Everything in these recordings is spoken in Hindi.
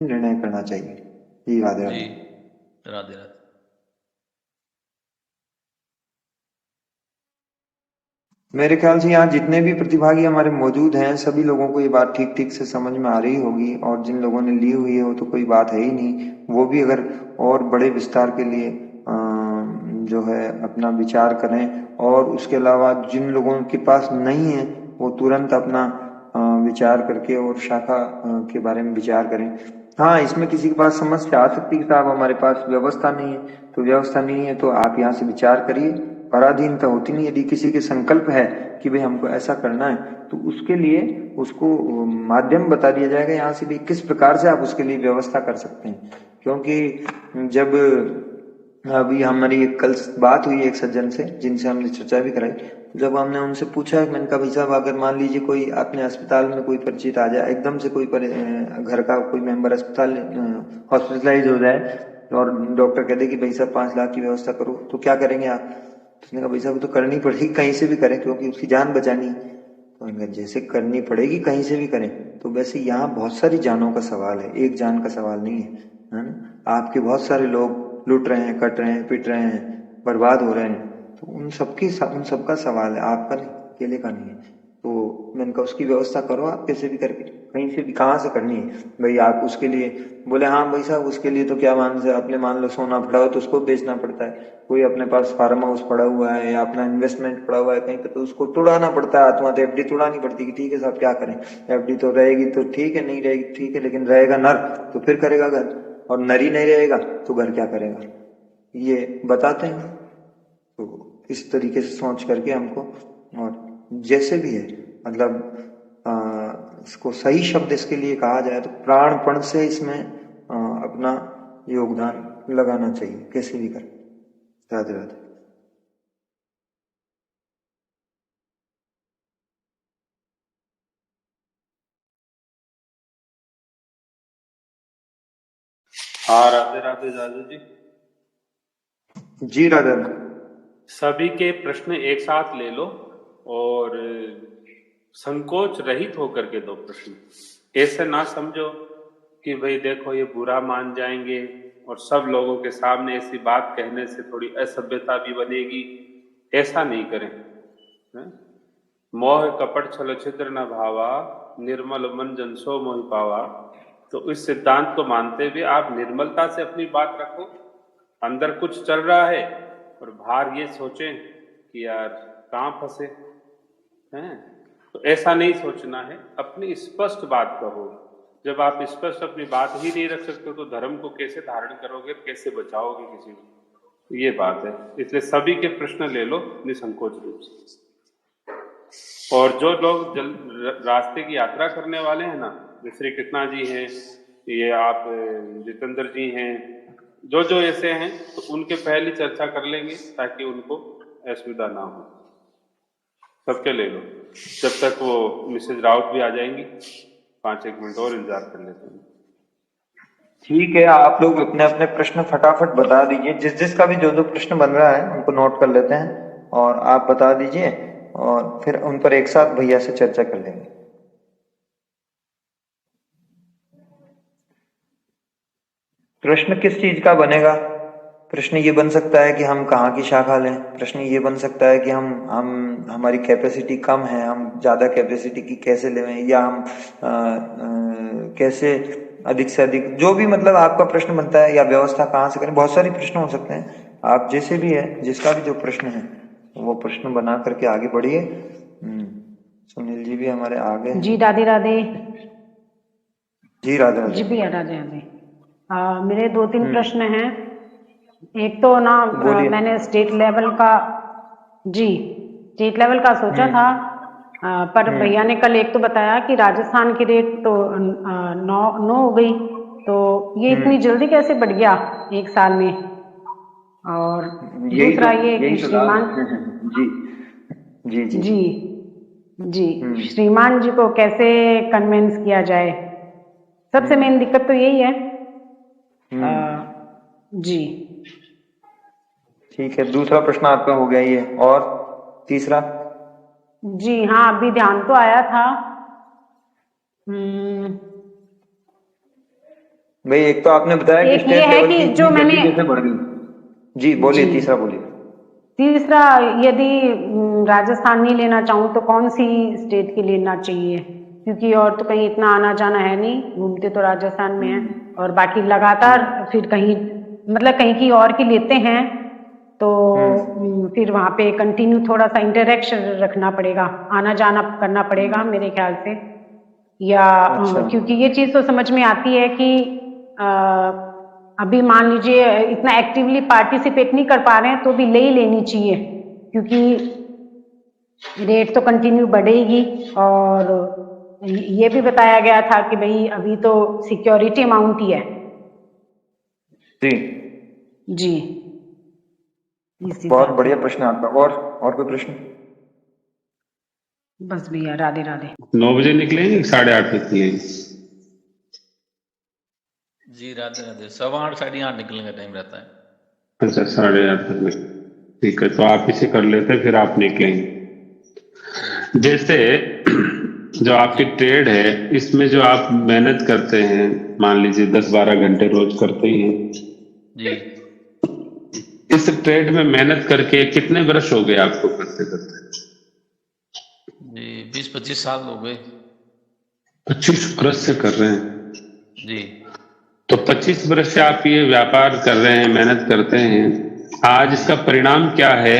निर्णय करना चाहिए। जी राधे जी, राधे। राधे राधे। मेरे ख्याल से यहाँ जितने भी प्रतिभागी हमारे मौजूद हैं सभी लोगों को ये बात ठीक ठीक से समझ में आ रही होगी, और जिन लोगों ने ली हुई है वो तो कोई बात है ही नहीं। वो भी अगर और बड़े विस्तार के लिए जो है अपना विचार करें, और उसके अलावा जिन लोगों के पास नहीं है वो तुरंत अपना विचार करके और शाखा के बारे में विचार करें। हाँ, इसमें किसी के पास समस्या आ सकती है कि साहब हमारे पास व्यवस्था नहीं है, तो व्यवस्था नहीं है तो आप यहाँ से विचार करिए। पराधीनता होती नहीं। यदि किसी के संकल्प है कि भाई हमको ऐसा करना है, तो उसके लिए उसको माध्यम बता दिया जाएगा यहाँ से भी किस प्रकार से आप उसके लिए व्यवस्था कर सकते हैं। क्योंकि जब अभी हमारी एक कल बात हुई एक सज्जन से जिनसे हमने चर्चा भी कराई, तो जब हमने उनसे पूछा, मैंने कहा भाई साहब अगर मान लीजिए कोई अपने अस्पताल में कोई परिचित आ जाए, एकदम से कोई घर का कोई मेंबर अस्पताल हॉस्पिटलाइज हो जाए और डॉक्टर कह दे कि भाई साहब 5 लाख की व्यवस्था करो, तो क्या करेंगे आप? तो उसने कहा भाई साहब तो करनी पड़ेगी, कहीं से भी करें क्योंकि उसकी जान बचानी है। तो मैंने कहा जैसे करनी पड़ेगी कहीं से भी करें, तो वैसे यहाँ बहुत सारी जानों का सवाल है, एक जान का सवाल नहीं है ना। आपके बहुत सारे लोग लुट रहे हैं, कट रहे हैं, पिट रहे हैं, बर्बाद हो रहे हैं, तो उन सबका सवाल है, आपका नहीं, अकेले का नहीं है। तो मैंने कहा उसकी व्यवस्था करो आप कैसे भी करके, कहीं से भी, कहाँ से करनी है भाई आप उसके लिए? बोले हाँ भाई साहब उसके लिए तो क्या मान से अपने मान लो सोना पड़ा हो तो उसको बेचना पड़ता है, कोई अपने पास फार्म हाउस पड़ा हुआ है या अपना इन्वेस्टमेंट पड़ा हुआ है कहीं पे, तो उसको तोड़ाना पड़ता है। आत्मा तो एफडी तोड़ानी पड़ती है कि ठीक है साहब क्या करें, एफडी तो रहेगी तो ठीक है, नहीं रहेगी ठीक है, लेकिन रहेगा नर तो फिर करेगा घर, और नर ही नहीं रहेगा तो घर क्या करेगा, ये बताते हैं। तो इस तरीके से सोच करके हमको, और जैसे भी है मतलब इसको सही शब्द इसके लिए कहा जाए तो प्राणपण से इसमें अपना योगदान लगाना चाहिए कैसे भी कर। राधे राधे। हाँ, राधे राधे दादू जी। जी राधे राधे। सभी के प्रश्न एक साथ ले लो और संकोच रहित होकर के दो प्रश्न। ऐसे ना समझो कि भाई देखो ये बुरा मान जाएंगे और सब लोगों के सामने ऐसी बात कहने से थोड़ी असभ्यता भी बनेगी, ऐसा नहीं करें। हैं? मोह कपट छल छिद्र न भावा, निर्मल मन जन सो मोहि पावा। तो इस सिद्धांत को मानते हुए आप निर्मलता से अपनी बात रखो। अंदर कुछ चल रहा है और बाहर ये सोचें कि यार कहाँ फंसे हैं। तो ऐसा नहीं सोचना है, अपनी स्पष्ट बात कहो। जब आप स्पष्ट अपनी बात ही नहीं रख सकते तो धर्म को कैसे धारण करोगे, कैसे बचाओगे किसी को? ये बात है। इसलिए सभी के प्रश्न ले लो निसंकोच रूप से। और जो लोग रास्ते की यात्रा करने वाले हैं ना, जैसे श्री कृष्णा जी हैं, ये आप जितेंद्र जी हैं, जो जो ऐसे हैं तो उनके पहले चर्चा कर लेंगे ताकि उनको असुविधा ना हो। सबके ले लो, जब तक वो मिसेज राउत भी आ जाएंगी 5 एक मिनट और इंतजार कर लेते हैं। ठीक है, आप लोग अपने अपने प्रश्न फटाफट बता दीजिए, जिस जिसका भी जो जो प्रश्न बन रहा है उनको नोट कर लेते हैं और आप बता दीजिए, और फिर उन पर एक साथ भैया से चर्चा कर लेंगे। प्रश्न किस चीज का बनेगा? प्रश्न ये बन सकता है कि हम कहाँ की शाखा लें, प्रश्न ये बन सकता है कि हम हमारी कैपेसिटी कम है, हम ज्यादा कैपेसिटी की कैसे लें, या हम कैसे अधिक से अधिक, जो भी मतलब आपका प्रश्न बनता है, या व्यवस्था कहाँ से करें, बहुत सारे प्रश्न हो सकते हैं। आप जैसे भी है, जिसका भी जो प्रश्न है वो प्रश्न बना करके आगे बढ़िए। सुनील जी भी हमारे आगे हैं। जी राधे राधे। जी राधे जी राधे। भैया राधे राधे। मेरे 2-3 हम्म। प्रश्न हैं। एक तो ना बोलिए। मैंने स्टेट लेवल का, जी स्टेट लेवल का सोचा था, हम्म। पर भैया हम्म। ने कल एक तो बताया कि राजस्थान की रेट तो 9 हो गई, तो ये इतनी जल्दी कैसे बढ़ गया एक साल में? और यही तो दूसरा ये कि यही तो लाभ श्रीमान, है। जी जी जी। जी जी हम्म। श्रीमान जी को कैसे कन्विंस किया जाए, सबसे मेन हम्म। दिक्कत तो यही है। अ, हम्म। जी ठीक है, दूसरा प्रश्न आपका हो गया ये, और तीसरा? जी हाँ, अभी ध्यान तो आया था। हम्म, भाई एक तो आपने बताया कि एक ये स्टेट है लेवल कि की जो इतनी जल्दी मैंने कैसे बढ़ गई। जी बोलिए, जी तीसरा बोलिए। तीसरा, यदि राजस्थान नहीं लेना चाहूँ तो कौन सी स्टेट की लेना चाहिए, क्योंकि और तो कहीं इतना आना जाना है नहीं, घूमते तो राजस्थान में है, और बाकी लगातार फिर कहीं मतलब कहीं की और की लेते हैं तो फिर वहाँ पे कंटिन्यू थोड़ा सा इंटरेक्शन रखना पड़ेगा, आना जाना करना पड़ेगा मेरे ख्याल से। या अच्छा। क्योंकि ये चीज तो समझ में आती है कि अ, अभी मान लीजिए इतना एक्टिवली पार्टिसिपेट नहीं कर पा रहे हैं तो भी ले ही लेनी चाहिए, क्योंकि रेट तो कंटिन्यू बढ़ेगी। और ये भी बताया गया था कि भाई अभी तो सिक्योरिटी अमाउंट ही है। जी, जी, इस बहुत हिसाब से। बढ़िया प्रश्न आपका। और कोई प्रश्न? बस भैया, राधे राधे। 9 बजे निकलेंगे, 8:30 निकलेंगे? जी राधे राधे, 8:15 8:30 निकलने का टाइम रहता है। अच्छा, 8:30 तक में। ठीक है, तो आप इसे कर लेते हैं, फिर आप निकलेंगे। जी जैसे जो आपकी जी ट्रेड है, इसमें जो आप मेहनत करते हैं, मान लीजिए 10-12 घंटे रोज करते ही हैं, जी इस ट्रेड में मेहनत करके कितने वर्ष हो गए आपको करते करते? जी 20-25 साल हो गए। 25 वर्ष से कर रहे हैं? जी तो 25 वर्ष से आप ये व्यापार कर रहे हैं, मेहनत करते हैं, आज जी इसका परिणाम क्या है?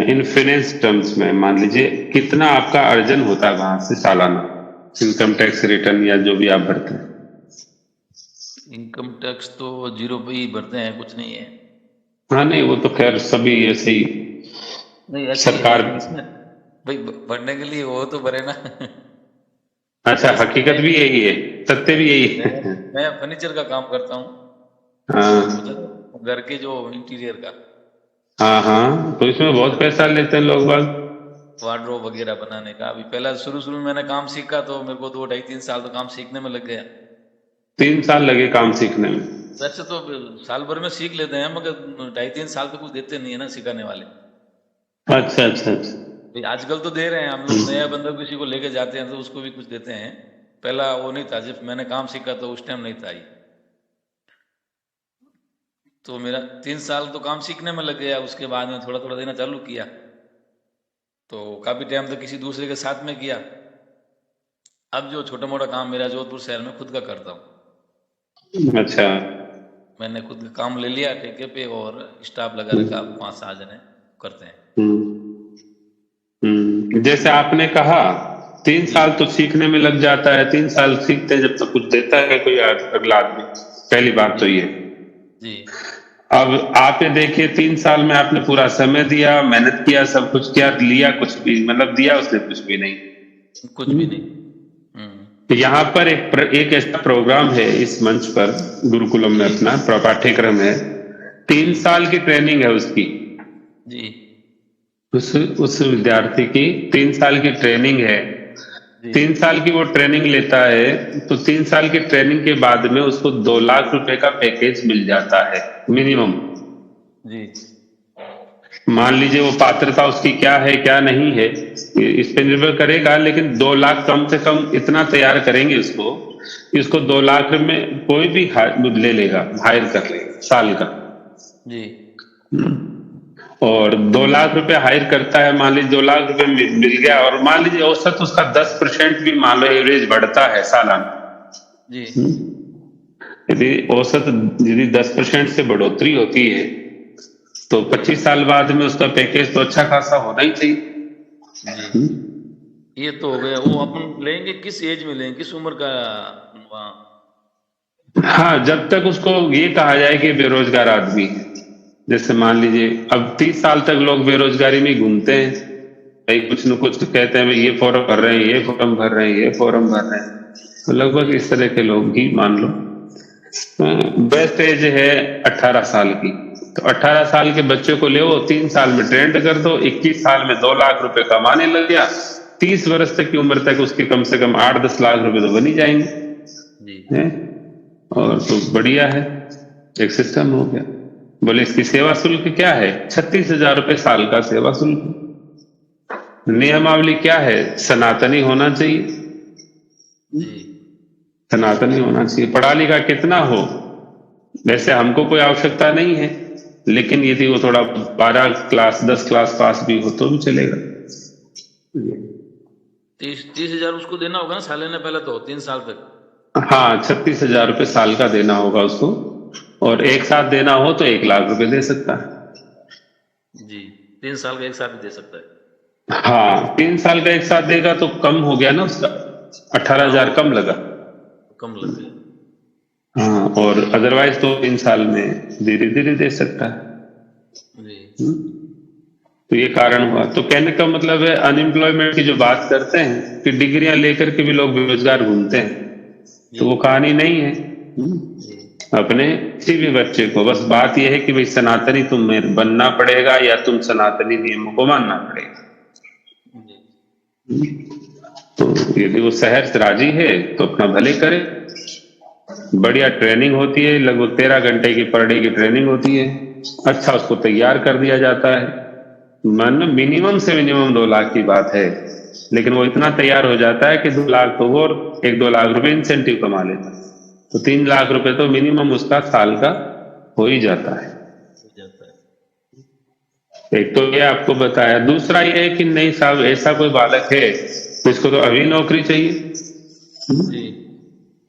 इन फाइनेंस टर्म्स में मान लीजिए कितना आपका अर्जन होता है वहां से सालाना, इनकम टैक्स रिटर्न या जो भी आप भरते हैं? इनकम टैक्स तो 0 पे ही भरते हैं, कुछ नहीं है। हाँ नहीं, वो तो खैर सभी ऐसे ही नहीं ऐसे ही है सरकार। लेकिन इसमें भाई भरने के लिए वो तो भरे ना। अच्छा, इसमें हकीकत भी यही है, सत्य भी यही मैं है। मैं फर्नीचर का काम करता हूँ, हाँ मतलब घर के जो इंटीरियर का, हाँ हाँ, तो इसमें बहुत पैसा लेते हैं लोग बाग। वार्डरोब वगैरह बनाने का। अभी पहला शुरू शुरू में मैंने काम सीखा तो मेरे को 2 ढाई 3 साल तो काम सीखने में लग गया। 3 साल लगे काम सीखने में? वैसे तो साल भर में सीख लेते हैं, मगर 2 ढाई 3 साल तो कुछ देते नहीं है ना सिखाने वाले। अच्छा अच्छा अच्छा। भाई आजकल तो दे रहे हैं, हम लोग नया बंदा किसी को लेके जाते हैं तो उसको भी कुछ देते हैं। पहला वो नहीं था, जब मैंने काम सीखा तो उस टाइम नहीं था ये। तो मेरा 3 साल तो काम सीखने में लग गया, उसके बाद में थोड़ा थोड़ा देना चालू किया, तो काफ़ी टाइम तो किसी दूसरे के साथ में किया। अब जो छोटा मोटा काम मेरा जोधपुर शहर में खुद का करता हूँ। अच्छा। मैंने खुद का काम ले लिया ठेके पे और स्टाफ लगा रखा, 5-7 जने करते हैं। जैसे आपने कहा 3 साल जी तो सीखने में लग जाता है, 3 साल सीखते हैं जब तक कुछ देता है कोई अगला आदमी। पहली बात जी तो ये। जी अब आप ये देखिए, 3 साल में आपने पूरा समय दिया, मेहनत किया, सब कुछ किया, लिया कुछ भी, मतलब दिया उसने कुछ भी नहीं। कुछ भी नहीं। तो यहाँ पर एक ऐसा प्रोग्राम है इस मंच पर, गुरुकुलम में जी अपना पाठ्यक्रम है, जी 3 साल की ट्रेनिंग है उसकी। जी उस विद्यार्थी की 3 साल की ट्रेनिंग है। जी 3 साल की वो ट्रेनिंग लेता है, तो 3 साल की ट्रेनिंग के बाद में उसको 2 लाख रुपए का पैकेज मिल जाता है मिनिमम। जी मान लीजिए वो पात्रता उसकी क्या है क्या नहीं है, इस पे निर्भर करेगा, लेकिन 2 लाख कम से कम इतना तैयार करेंगे उसको कि उसको 2 लाख में कोई भी ले लेगा, हायर कर लेगा साल का। जी और 2 लाख रुपए हायर करता है, मान लीजिए 2 लाख रुपए मिल गया, और मान लीजिए औसत उसका 10% भी मान लो एवरेज बढ़ता है सालाना। जी यदि औसत यदि 10% से बढ़ोतरी होती है तो 25 साल बाद में उसका पैकेज तो अच्छा खासा होना ही चाहिए। जी ये तो हो गया। वो अपन लेंगे किस एज में लेंगे, किस उम्र का वहाँ? हाँ, जब तक उसको ये कहा जाए कि बेरोजगार आदमी है। जैसे मान लीजिए अब 30 साल तक लोग बेरोजगारी में घूमते हैं, भाई कुछ न कुछ तो कहते हैं, भाई ये फॉर्म भर रहे हैं, ये फॉर्म भर रहे हैं, ये फॉर्म भर रहे हैं, तो लगभग जी इस तरह के लोग ही मान लो। बेस्ट एज है 18 साल की, तो 18 साल के बच्चे को ले, वो 3 साल में ट्रेंड कर दो, 21 साल में 2 लाख रुपए कमाने लग गया, 30 वर्ष तक की उम्र तक उसके कम से कम 8-10 लाख रुपए तो बन ही जाएंगे। जी हैं? और तो बढ़िया है, एक सिस्टम हो गया। बोले इसकी सेवा शुल्क क्या है? 36,000 रुपए साल का सेवा शुल्क। नियमावली क्या है? सनातनी होना चाहिए। जी सनातन ही होना चाहिए। पढ़ा लिखा कितना हो, वैसे हमको कोई आवश्यकता नहीं है, लेकिन यदि वो थोड़ा 12 क्लास 10 क्लास पास भी हो तो भी चलेगा। 30,000 उसको देना होगा ना सालाना, पहले तो 3 साल तक। हाँ, 36,000 रुपये साल का देना होगा उसको, और एक साथ देना हो तो 1 लाख रुपए दे सकता है। जी, 3 साल का एक साथ भी दे सकता है। हाँ, 3 साल का एक साथ देगा तो कम हो गया ना उसका, 18,000 कम लगा। कम लग गया। हाँ, और अदरवाइज तो 3 साल में धीरे धीरे दे सकता है। जी। तो ये कारण हुआ। तो कहने का मतलब है, अनएम्प्लॉयमेंट की जो बात करते हैं कि डिग्रियां लेकर के भी लोग बेरोजगार घूमते हैं, तो वो कहानी नहीं है। अपने किसी भी बच्चे को बस बात यह है कि भाई सनातनी तुम्हें बनना पड़ेगा या तुम सनातनी नियमों को मानना पड़ेगा। तो यदि वो शहर से राजी है तो अपना भले करे। बढ़िया ट्रेनिंग होती है, लगभग 13 घंटे की पर डे की ट्रेनिंग होती है। अच्छा, उसको तैयार कर दिया जाता है। मान मिनिमम से मिनिमम 2 लाख की बात है, लेकिन वो इतना तैयार हो जाता है कि 2 लाख तो वो, और 1-2 लाख रुपए इंसेंटिव कमा लेता है। तो 3 लाख रुपए तो मिनिमम उसका साल का हो ही जाता है। एक तो ये आपको बताया। दूसरा ये है कि नहीं साहब, ऐसा कोई बालक है तो इसको तो अभी नौकरी चाहिए,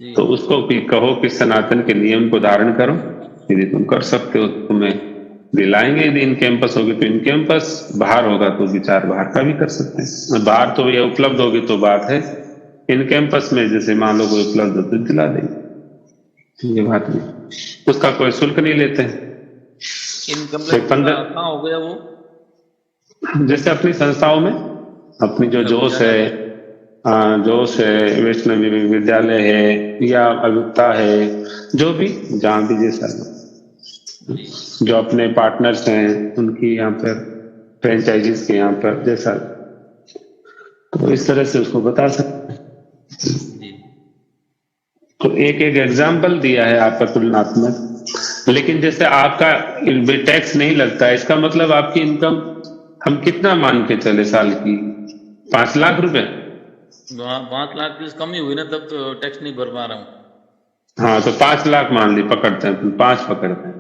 तो उसको भी कहो कि सनातन के नियम को धारण करो। यदि तुम कर सकते हो तो तुम्हें दिलाएंगे। यदि इन कैंपस होगी तो इन कैंपस, बाहर होगा तो विचार बाहर का भी कर सकते हैं। बाहर तो ये उपलब्ध होगी तो बात है, इन कैंपस में जैसे मान लो कोई उपलब्ध हो तो दिला देंगे, ये बात नहीं। उसका कोई शुल्क नहीं लेते हैं। इनकम टैक्स कहाँ हो गया वो? जैसे अपनी संस्थाओं में, अपनी जो जोश है, वैष्णवी विद्यालय है या अगुप्ता है, जो भी जहाँ भी जैसा जो अपने पार्टनर्स हैं उनकी यहाँ पर फ्रेंचाइजीज के यहाँ पर जैसा, तो इस तरह से उसको बता सकते हैं। तो एक एग्जाम्पल दिया है आपका तुलनात्मक। लेकिन जैसे आपका टैक्स नहीं लगता, इसका मतलब आपकी इनकम हम कितना मान के चले साल की? 5 लाख रुपए। 5 लाख की कमी हुई ना, तब तो टैक्स नहीं भर पा रहा हूँ। हाँ, तो 5 लाख मान ली, पकड़ते हैं 5 पकड़ते हैं।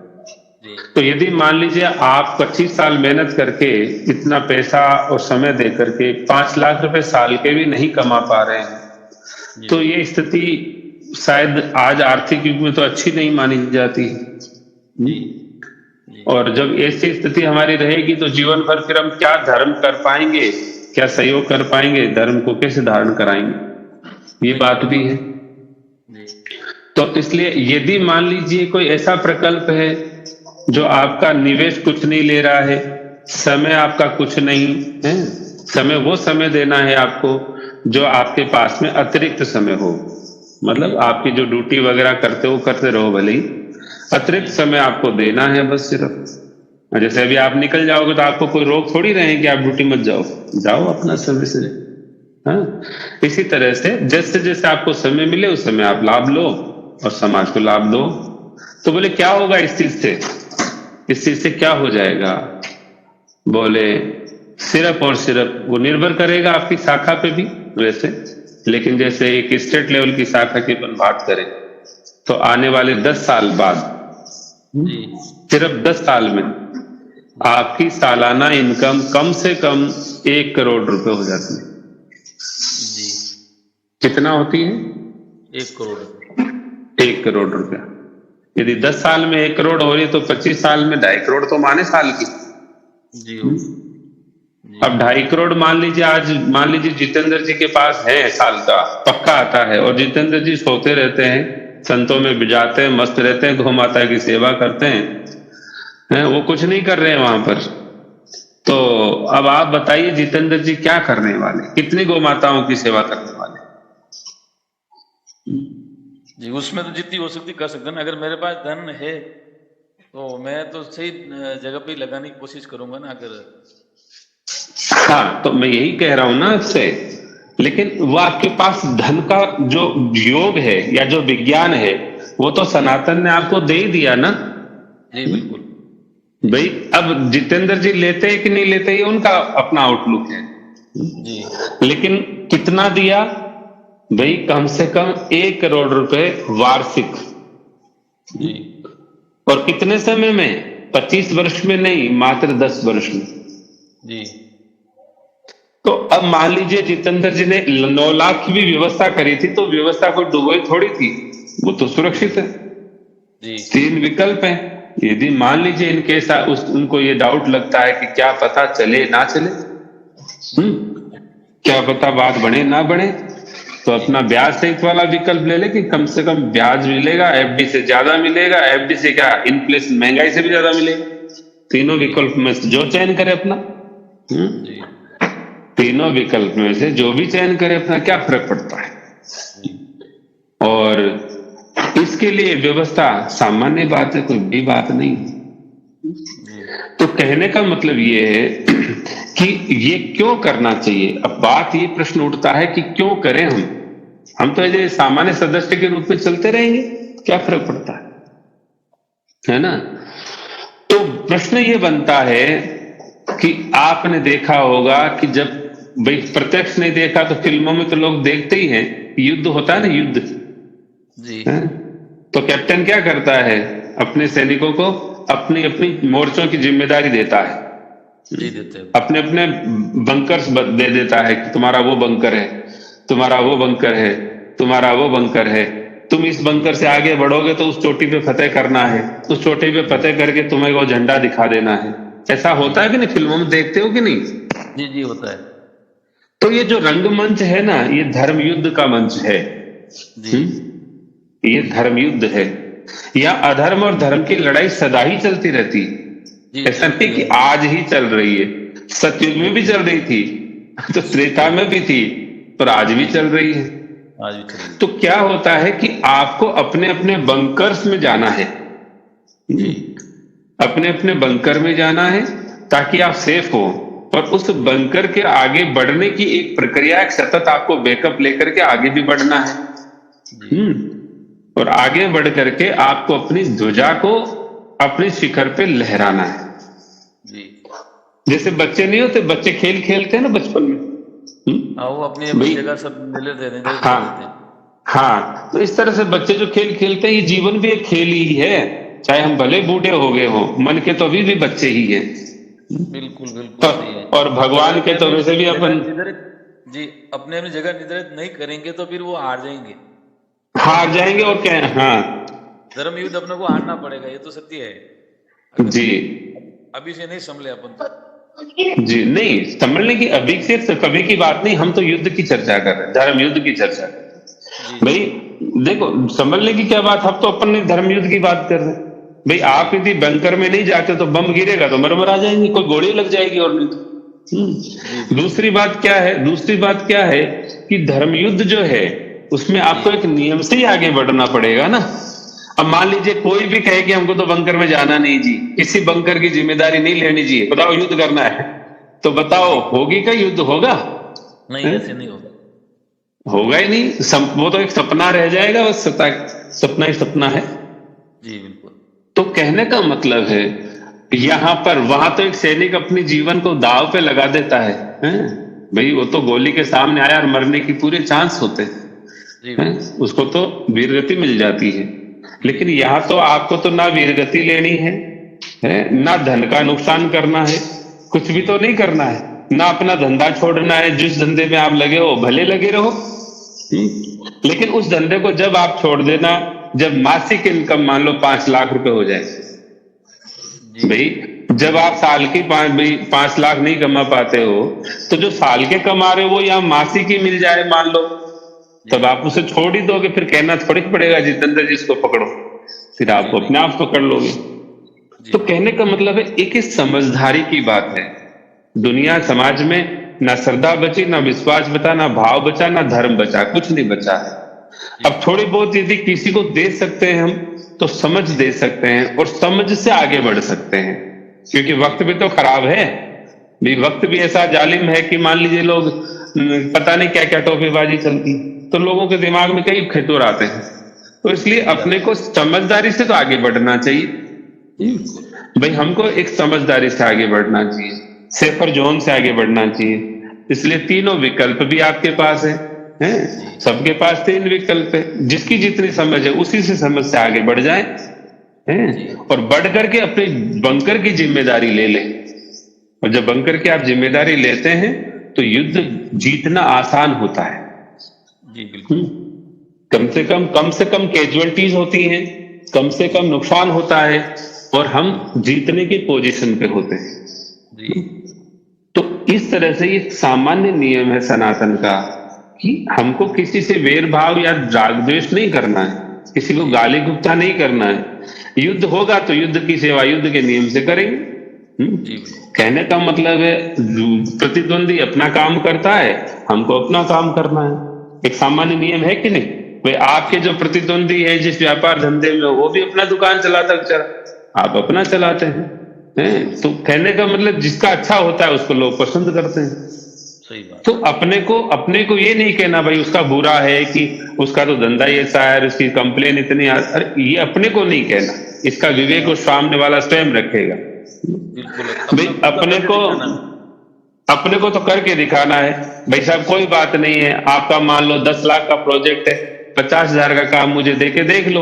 तो यदि मान लीजिए आप 25 साल मेहनत करके इतना पैसा और समय दे करके 5 लाख रुपए साल के भी नहीं कमा पा रहे हैं, तो ये स्थिति शायद आज आर्थिक युग में तो अच्छी नहीं मानी जाती। और जब ऐसी स्थिति हमारी रहेगी तो जीवन भर फिर हम क्या धर्म कर पाएंगे, क्या सहयोग कर पाएंगे, धर्म को कैसे धारण कराएंगे, ये बात भी है। तो इसलिए यदि मान लीजिए कोई ऐसा प्रकल्प है जो आपका निवेश कुछ नहीं ले रहा है, समय आपका कुछ नहीं है, समय वो समय देना है आपको जो आपके पास में अतिरिक्त समय हो, मतलब आपकी जो ड्यूटी वगैरह करते हो करते रहो, भले ही अतिरिक्त समय आपको देना है बस सिर्फ। जैसे अभी आप निकल जाओगे तो आपको कोई रोक थोड़ी रहे कि आप ड्यूटी मत जाओ, जाओ अपना समय से। हाँ, इसी तरह से जैसे जैसे आपको समय मिले उस समय आप लाभ लो और समाज को लाभ दो। तो बोले क्या होगा इस चीज से? इस चीज से क्या हो जाएगा? बोले सिर्फ और सिर्फ वो निर्भर करेगा आपकी शाखा पे भी वैसे, लेकिन जैसे एक स्टेट लेवल की शाखा की अपन बात करें तो आने वाले 10 साल बाद, सिर्फ 10 साल में आपकी सालाना इनकम कम से कम 1 करोड़ रुपए हो जाती है। कितना होती है? 1 करोड़। 1 करोड़ रुपया। यदि 10 साल में 1 करोड़ हो रही तो 25 साल में 2.5 करोड़ तो माने साल की। अब 2.5 करोड़ मान लीजिए, आज मान लीजिए जितेंद्र जी के पास है, साल का पक्का आता है, और जितेंद्र जी सोते रहते हैं, संतों में बिजाते हैं, मस्त रहते हैं, गौ माता की सेवा करते हैं, वो कुछ नहीं कर रहे हैं वहां पर। तो अब आप बताइए जितेंद्र जी क्या करने वाले, कितनी गौ माताओं की सेवा करने वाले? जी, उसमें तो जितनी हो सकती कर सकते हैं। अगर मेरे पास धन है तो मैं तो सही जगह पे लगाने की कोशिश करूंगा ना। अगर हाँ, तो मैं यही कह रहा हूं ना आपसे, लेकिन वो आपके पास धन का जो योग है या जो विज्ञान है वो तो सनातन ने आपको दे ही दिया ना। जी बिल्कुल भाई, अब जितेंद्र जी लेते हैं कि नहीं लेते, ये उनका अपना आउटलुक है जी, लेकिन कितना दिया भाई कम से कम 1 करोड़ रुपए वार्षिक, जी और कितने समय में? 25 वर्ष में नहीं, मात्र 10 वर्ष में। जी तो अब मान लीजिए जितेंद्र जी ने 9 लाख की भी व्यवस्था करी थी, तो व्यवस्था कोई डूबोई थोड़ी थी, वो तो सुरक्षित है। जी 3 विकल्प हैं। यदि मान लीजिए इनके साथ उनको ये डाउट लगता है कि क्या पता चले ना चले, क्या पता बात बढ़े ना बढ़े, तो अपना ब्याज सहित वाला विकल्प ले ले कि कम से कम ब्याज मिलेगा, एफडी से ज्यादा मिलेगा, एफडी से क्या, इन्फ्लेशन महंगाई से भी ज्यादा मिलेगा। तीनों विकल्प में से जो चयन करे अपना, जी तीनों विकल्प में से जो भी चयन करे अपना, क्या फर्क पड़ता है। जी और इसके लिए व्यवस्था सामान्य बात है, कोई बड़ी बात नहीं। जी तो कहने का मतलब ये है कि ये क्यों करना चाहिए। अब बात ये प्रश्न उठता है कि क्यों करें हम तो ऐसे सामान्य सदस्य के रूप में चलते रहेंगे, क्या फर्क पड़ता है ना। तो प्रश्न ये बनता है कि आपने देखा होगा कि जब भाई प्रत्यक्ष नहीं देखा तो फिल्मों में तो लोग देखते ही हैं, युद्ध होता है ना, युद्ध जी है? तो कैप्टन क्या करता है, अपने सैनिकों को अपनी अपनी मोर्चों की जिम्मेदारी देता है, जी देते हैं। अपने अपने बंकर्स दे देता है कि तुम्हारा वो बंकर है, तुम्हारा वो बंकर है, तुम्हारा वो बंकर है, तुम इस बंकर से आगे बढ़ोगे तो उस चोटी पे फतेह करना है, उस चोटी पे फतेह करके तुम्हें वो झंडा दिखा देना है। ऐसा होता है कि नहीं, फिल्मों में देखते हो कि नहीं। जी जी होता है। तो ये जो रंगमंच है ना, ये धर्म युद्ध का मंच है। जी ये धर्म युद्ध है, या अधर्म और धर्म की लड़ाई सदा ही चलती रहती है। जी ऐसा नहीं कि आज ही चल रही है, सतयुग में भी चल रही थी, तो त्रेता में भी थी, पर आज भी चल रही है। आज भी चल रही है। तो क्या होता है कि आपको अपने अपने बंकर्स में जाना है, अपने अपने बंकर में जाना है ताकि आप सेफ हो, और उस बंकर के आगे बढ़ने की एक प्रक्रिया, एक सतत आपको बैकअप लेकर के आगे भी बढ़ना है। और आगे बढ़ करके आपको अपनी ध्वजा को अपने शिखर पे लहराना है। जी जैसे बच्चे नहीं होते, बच्चे खेल खेलते हैं ना बचपन में, हाँ वो अपनी अपनी भाई, जगह सब ले लेते हैं, निर्धारित कर देते हैं। हाँ हाँ, तो इस तरह से बच्चे जो खेल खेलते हैं, ये जीवन भी एक खेल ही है, चाहे हम भले बूढ़े हो गए हो, मन के तो अभी भी बच्चे ही हैं। बिल्कुल बिल्कुल सही है। और भगवान के तो वैसे भी अपन जी अपने अपनी जगह निर्धारित नहीं करेंगे तो फिर वो हार जाएंगे, हार जाएंगे। और क्या है, हाँ धर्म युद्ध अपने को हारना पड़ेगा, ये तो सत्य है। जी अभी से नहीं संभले अपन तो। जी, नहीं संभलने की अभी से कभी की बात नहीं, हम तो युद्ध की चर्चा कर रहे हैं, धर्म युद्ध की चर्चा कर रहे हैं। भाई देखो, संभलने की क्या बात, हम तो अपन ने धर्म युद्ध की बात कर रहे हैं। भाई आप यदि बंकर में नहीं जाते तो बम गिरेगा तो मर आ जाएंगे, कोई गोली लग जाएगी, और नहीं तो। दूसरी बात क्या है, दूसरी बात क्या है कि धर्म युद्ध जो है उसमें आपको एक नियम से ही आगे बढ़ना पड़ेगा ना। अब मान लीजिए कोई भी कहे कि हमको तो बंकर में जाना नहीं जी, किसी बंकर की जिम्मेदारी नहीं लेनी चाहिए, बताओ युद्ध करना है, तो बताओ होगी क्या, युद्ध होगा? नहीं ऐसे नहीं होगा, होगा ही नहीं, वो तो एक सपना रह जाएगा, बस सपना ही सपना है। जी बिल्कुल। तो कहने का मतलब है यहां पर, वहां तो एक सैनिक अपनी जीवन को दांव पे लगा देता है, भाई वो तो गोली के सामने आया और मरने की पूरे चांस होते हैं, उसको तो वीरगति मिल जाती है। लेकिन यहां तो आपको तो ना वीरगति लेनी है, ना धन का नुकसान करना है, कुछ भी तो नहीं करना है, ना अपना धंधा छोड़ना है, जिस धंधे में आप लगे हो भले लगे रहो। लेकिन उस धंधे को जब आप छोड़ देना, जब मासिक इनकम मान लो 5 लाख रुपए हो जाए, भाई जब आप साल की 5 लाख नहीं कमा पाते हो, तो जो साल के कमा रहे हो वो यहाँ मासिक ही मिल जाए मान लो, तब आप उसे छोड़ ही दोगे, फिर कहना थोड़ी पड़ेगा जितेंद्र जी इसको पकड़ो, फिर आप अपने आप पकड़ लोगे। तो कहने का मतलब है एक समझदारी की बात है। दुनिया समाज में ना श्रद्धा बची, ना विश्वास बचा, ना भाव बचा, ना धर्म बचा, कुछ नहीं बचा है। अब थोड़ी बहुत यदि किसी को दे सकते हैं हम, तो समझ दे सकते हैं, और समझ से आगे बढ़ सकते हैं, क्योंकि वक्त भी तो खराब है, भी वक्त भी ऐसा जालिम है कि मान लीजिए लोग पता नहीं क्या क्या टोपीबाजी चलती, तो लोगों के दिमाग में कई खेतुर आते हैं। तो इसलिए अपने को समझदारी से तो आगे बढ़ना चाहिए भाई, हमको एक समझदारी से आगे बढ़ना चाहिए, सेफर जोन से आगे बढ़ना चाहिए। इसलिए तीनों विकल्प भी आपके पास है, हैं? सबके पास 3 विकल्प है, जिसकी जितनी समझ है उसी से समझ से आगे बढ़ जाए हैं, और बढ़ करके अपने बंकर की जिम्मेदारी ले लें। और जब बंकर की आप जिम्मेदारी लेते हैं तो युद्ध जीतना आसान होता है। जी बिल्कुल। कम से कम कैजुअलिटीज होती हैं, कम से कम नुकसान होता है, और हम जीतने की पोजीशन पे होते हैं जी। तो इस तरह से ये सामान्य नियम है सनातन का कि हमको किसी से वेर भाव या राग द्वेष नहीं करना है, किसी को गाली गुप्ता नहीं करना है। युद्ध होगा तो युद्ध की सेवा युद्ध के नियम से करेंगे। कहने का मतलब है प्रतिद्वंदी अपना काम करता है, हमको अपना काम करना है। एक सामान्य नियम है कि नहीं भाई? आपके जो प्रतिद्वंदी है जिस व्यापार धंधे में, वो भी अपना दुकान चलाता बेचारा, आप अपना चलाते हैं। तो कहने का मतलब जिसका अच्छा होता है उसको लोग पसंद करते हैं। सही बात। तो अपने को ये नहीं कहना भाई उसका बुरा है कि उसका तो धंधा ही ऐसा है, उसकी कंप्लेन इतनी, अरे ये अपने को नहीं कहना, इसका विवेक उस सामने वाला स्वयं रखेगा। भाई अपने को तो करके दिखाना है। भाई साहब कोई बात नहीं है, आपका मान लो 10 लाख का प्रोजेक्ट है, 50,000 का काम मुझे देके देख लो,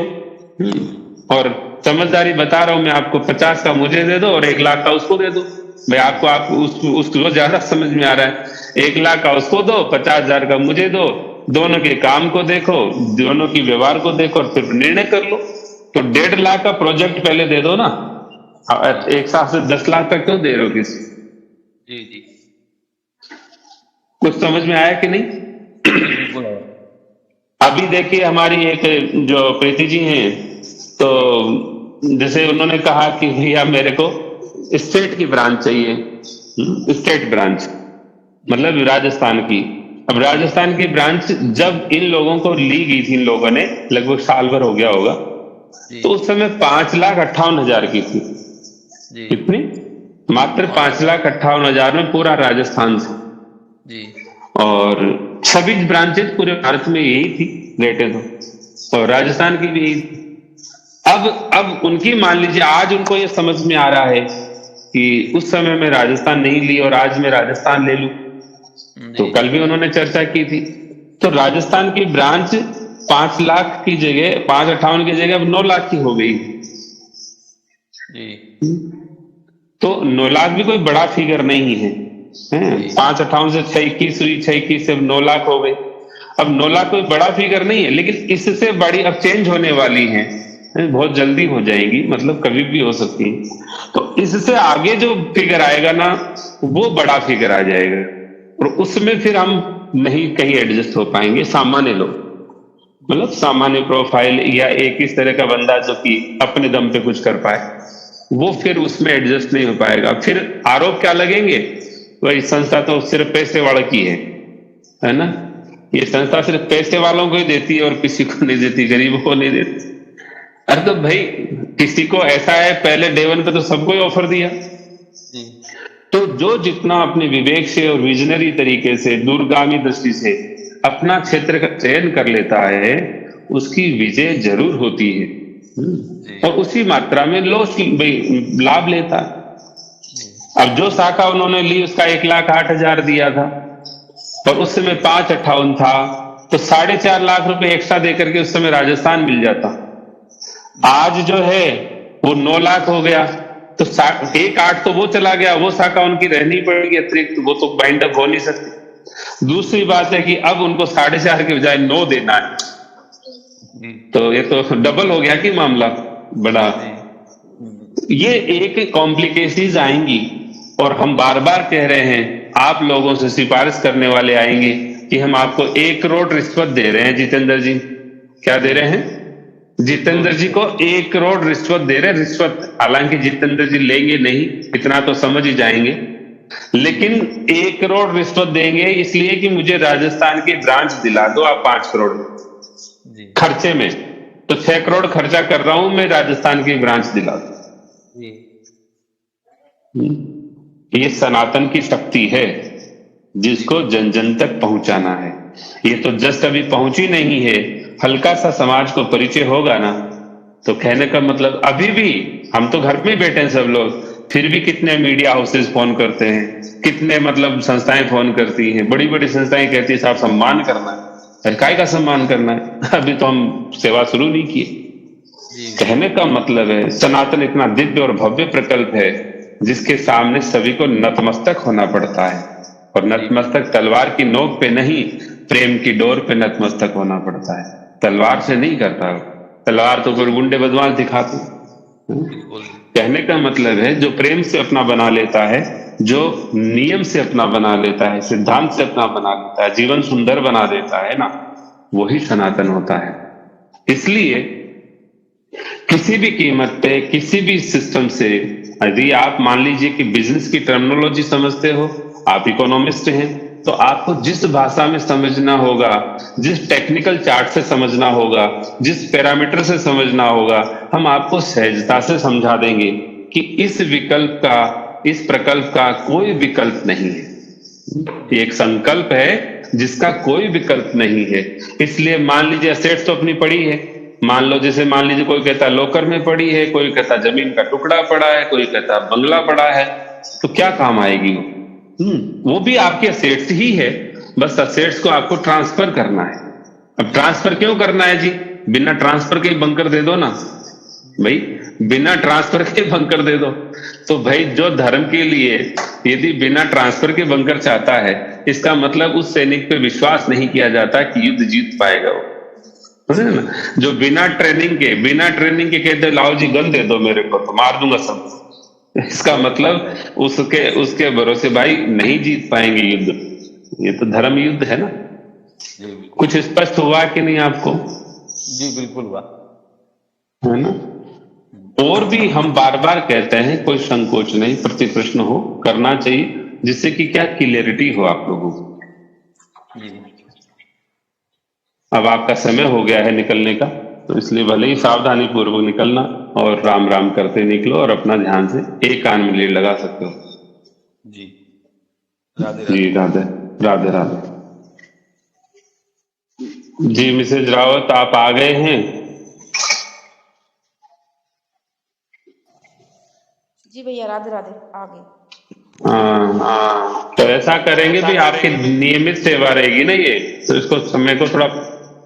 और समझदारी बता रहा हूं मैं आपको, 50 का मुझे दे दो और 1 लाख का उसको दे दो। भाई आपको उसको ज्यादा समझ में आ रहा है, 1 लाख का उसको दो, 50,000 का मुझे दो, दोनों के काम को देखो, दोनों की व्यवहार को देखो और फिर निर्णय कर लो। तो 1.5 लाख का प्रोजेक्ट पहले दे दो ना, एक साथ से 10 लाख का क्यों दे रहे हो किसी? जी जी। कुछ समझ में आया कि नहीं? अभी देखिए हमारी एक जो प्रीति जी हैं, तो जैसे उन्होंने कहा कि भैया मेरे को स्टेट की ब्रांच चाहिए, स्टेट ब्रांच मतलब राजस्थान की। अब राजस्थान की ब्रांच जब इन लोगों को ली गई थी, इन लोगों ने लगभग साल भर हो गया होगा, तो उस समय 5,58,000 की थी। कितनी? मात्र 5,58,000 में पूरा राजस्थान था जी। और सभी ब्रांचेस पूरे भारत में यही थी रेटें, तो और राजस्थान की भी यही थी। अब उनकी मान लीजिए आज उनको ये समझ में आ रहा है कि उस समय में राजस्थान नहीं ली और आज मैं राजस्थान ले लूं, तो कल भी उन्होंने चर्चा की थी। तो राजस्थान की ब्रांच 5 लाख की जगह 5,58 की जगह अब 9 लाख की हो गई जी। तो 9 लाख भी कोई बड़ा फिगर नहीं है, 5,58 से 6,21 हुई, 6,21 से 9 लाख हो गई। अब 9 लाख कोई बड़ा फिगर नहीं है, लेकिन इससे बड़ी अब चेंज होने वाली है, बहुत जल्दी हो जाएगी, मतलब कभी भी हो सकती है। तो इससे आगे जो फिगर आएगा ना, वो बड़ा फिगर आ जाएगा और उसमें फिर हम नहीं कहीं एडजस्ट हो पाएंगे। सामान्य लोग, मतलब सामान्य प्रोफाइल या एक इस तरह का बंदा जो कि अपने दम पे कुछ कर पाए, वो फिर उसमें एडजस्ट नहीं हो पाएगा। फिर आरोप क्या लगेंगे? वही संस्था तो सिर्फ पैसे वाले की है ना, ये संस्था सिर्फ पैसे वालों को ही देती है और किसी को नहीं देती, गरीबों को नहीं देती। अरे तो भाई किसी को ऐसा है, पहले डे 1 पे तो सबको ही ऑफर दिया। तो जो जितना अपने विवेक से और विजनरी तरीके से, दूरगामी दृष्टि से अपना क्षेत्र का चयन कर लेता है, उसकी विजय जरूर होती है और उसी मात्रा में लाभ लेता है। अब जो शाखा उन्होंने ली उसका 1,08,000 दिया था और उस समय 5,58 था, तो 4.5 लाख रुपए एक्स्ट्रा देकर के उस समय राजस्थान मिल जाता। आज जो है वो 9 लाख हो गया, तो 1,08 तो वो चला गया, वो शाखा उनकी रहनी पड़ेगी अतिरिक्त, वो तो बाइंड अप हो नहीं सकती। दूसरी बात है कि अब उनको 4.5 के बजाय 9 देना है, तो ये तो डबल हो गया कि मामला बड़ा। ये एक कॉम्प्लिकेशंस आएंगी और हम बार बार कह रहे हैं, आप लोगों से सिफारिश करने वाले आएंगे कि हम आपको 1 करोड़ रिश्वत दे रहे हैं। जितेंद्र जी क्या दे रहे हैं? जितेंद्र जी को 1 करोड़ रिश्वत दे रहे हैं, रिश्वत। हालांकि जितेंद्र जी लेंगे नहीं, इतना तो समझ ही जाएंगे, लेकिन 1 करोड़ रिश्वत देंगे इसलिए कि मुझे राजस्थान की ब्रांच दिला दो आप 5 करोड़ खर्चे में। तो 6 करोड़ खर्चा कर रहा हूं मैं, राजस्थान की ब्रांच दिला दो। ये सनातन की शक्ति है जिसको जन जन तक पहुंचाना है। ये तो जस्ट अभी पहुंची नहीं है, हल्का सा समाज को परिचय होगा ना, तो कहने का मतलब अभी भी हम तो घर में बैठे हैं सब लोग, फिर भी कितने मीडिया हाउसेस फोन करते हैं, कितने मतलब संस्थाएं फोन करती हैं, बड़ी बड़ी संस्थाएं कहती है साहब सम्मान करना है, अरे काय का सम्मान करना है, अभी तो हम सेवा शुरू नहीं की। कहने का मतलब है सनातन इतना दिव्य और भव्य प्रकल्प है जिसके सामने सभी को नतमस्तक होना पड़ता है, और नतमस्तक तलवार की नोक पे नहीं, प्रेम की डोर पे नतमस्तक होना पड़ता है। तलवार से नहीं करता, तलवार तो फिर गुंडे बदमाश दिखाते। कहने का मतलब है जो प्रेम से अपना बना लेता है, जो नियम से अपना बना लेता है, सिद्धांत से अपना बना लेता है, जीवन सुंदर बना देता है ना, वही सनातन होता है। इसलिए किसी भी कीमत पे, किसी भी सिस्टम से, यदि आप मान लीजिए कि बिजनेस की टर्मिनोलॉजी समझते हो, आप इकोनॉमिस्ट हैं, तो आपको जिस भाषा में समझना होगा, जिस टेक्निकल चार्ट से समझना होगा, जिस पैरामीटर से समझना होगा, हम आपको सहजता से समझा देंगे कि इस विकल्प का, इस प्रकल्प का कोई विकल्प नहीं है। ये एक संकल्प है जिसका कोई विकल्प नहीं है। इसलिए मान लीजिए एसेट्स तो अपनी पड़ी है, मान लो, जैसे मान लीजिए कोई कहता लोकर में पड़ी है, कोई कहता जमीन का टुकड़ा पड़ा है, कोई कहता बंगला पड़ा है, तो क्या काम आएगी वो भी आपके असेट्स ही है, बस असेट्स को आपको ट्रांसफर करना है। अब ट्रांसफर क्यों करना है जी? बिना ट्रांसफर के बंकर दे दो ना भाई, बिना ट्रांसफर के बंकर दे दो। तो भाई जो धर्म के लिए यदि बिना ट्रांसफर के बंकर चाहता है, इसका मतलब उस सैनिक पे विश्वास नहीं किया जाता कि युद्ध जीत पाएगा वो, समझे ना? जो बिना ट्रेनिंग के कहते लाओ जी गन दे दो मेरे को तो मार दूंगा सब, इसका मतलब उसके भरोसे भाई नहीं जीत पाएंगे युद्ध। ये तो धर्म युद्ध है ना। कुछ स्पष्ट हुआ कि नहीं आपको? जी बिल्कुल हुआ, है ना। और भी हम बार बार कहते हैं, कोई संकोच नहीं, प्रति प्रश्न हो करना चाहिए, जिससे कि क्या क्लियरिटी हो आप लोगों को। अब आपका समय हो गया है निकलने का, तो इसलिए भले ही सावधानी पूर्वक निकलना और राम राम करते निकलो, और अपना ध्यान से एक कान में लीड लगा सकते हो जी। राधे जी। राधे राधे राधे। जी मिसेज रावत आप आ गए हैं? जी भैया, राधे राधे, आ गए। तो ऐसा करेंगे भी, आपकी नियमित सेवा रहेगी ना ये, तो इसको समय को थोड़ा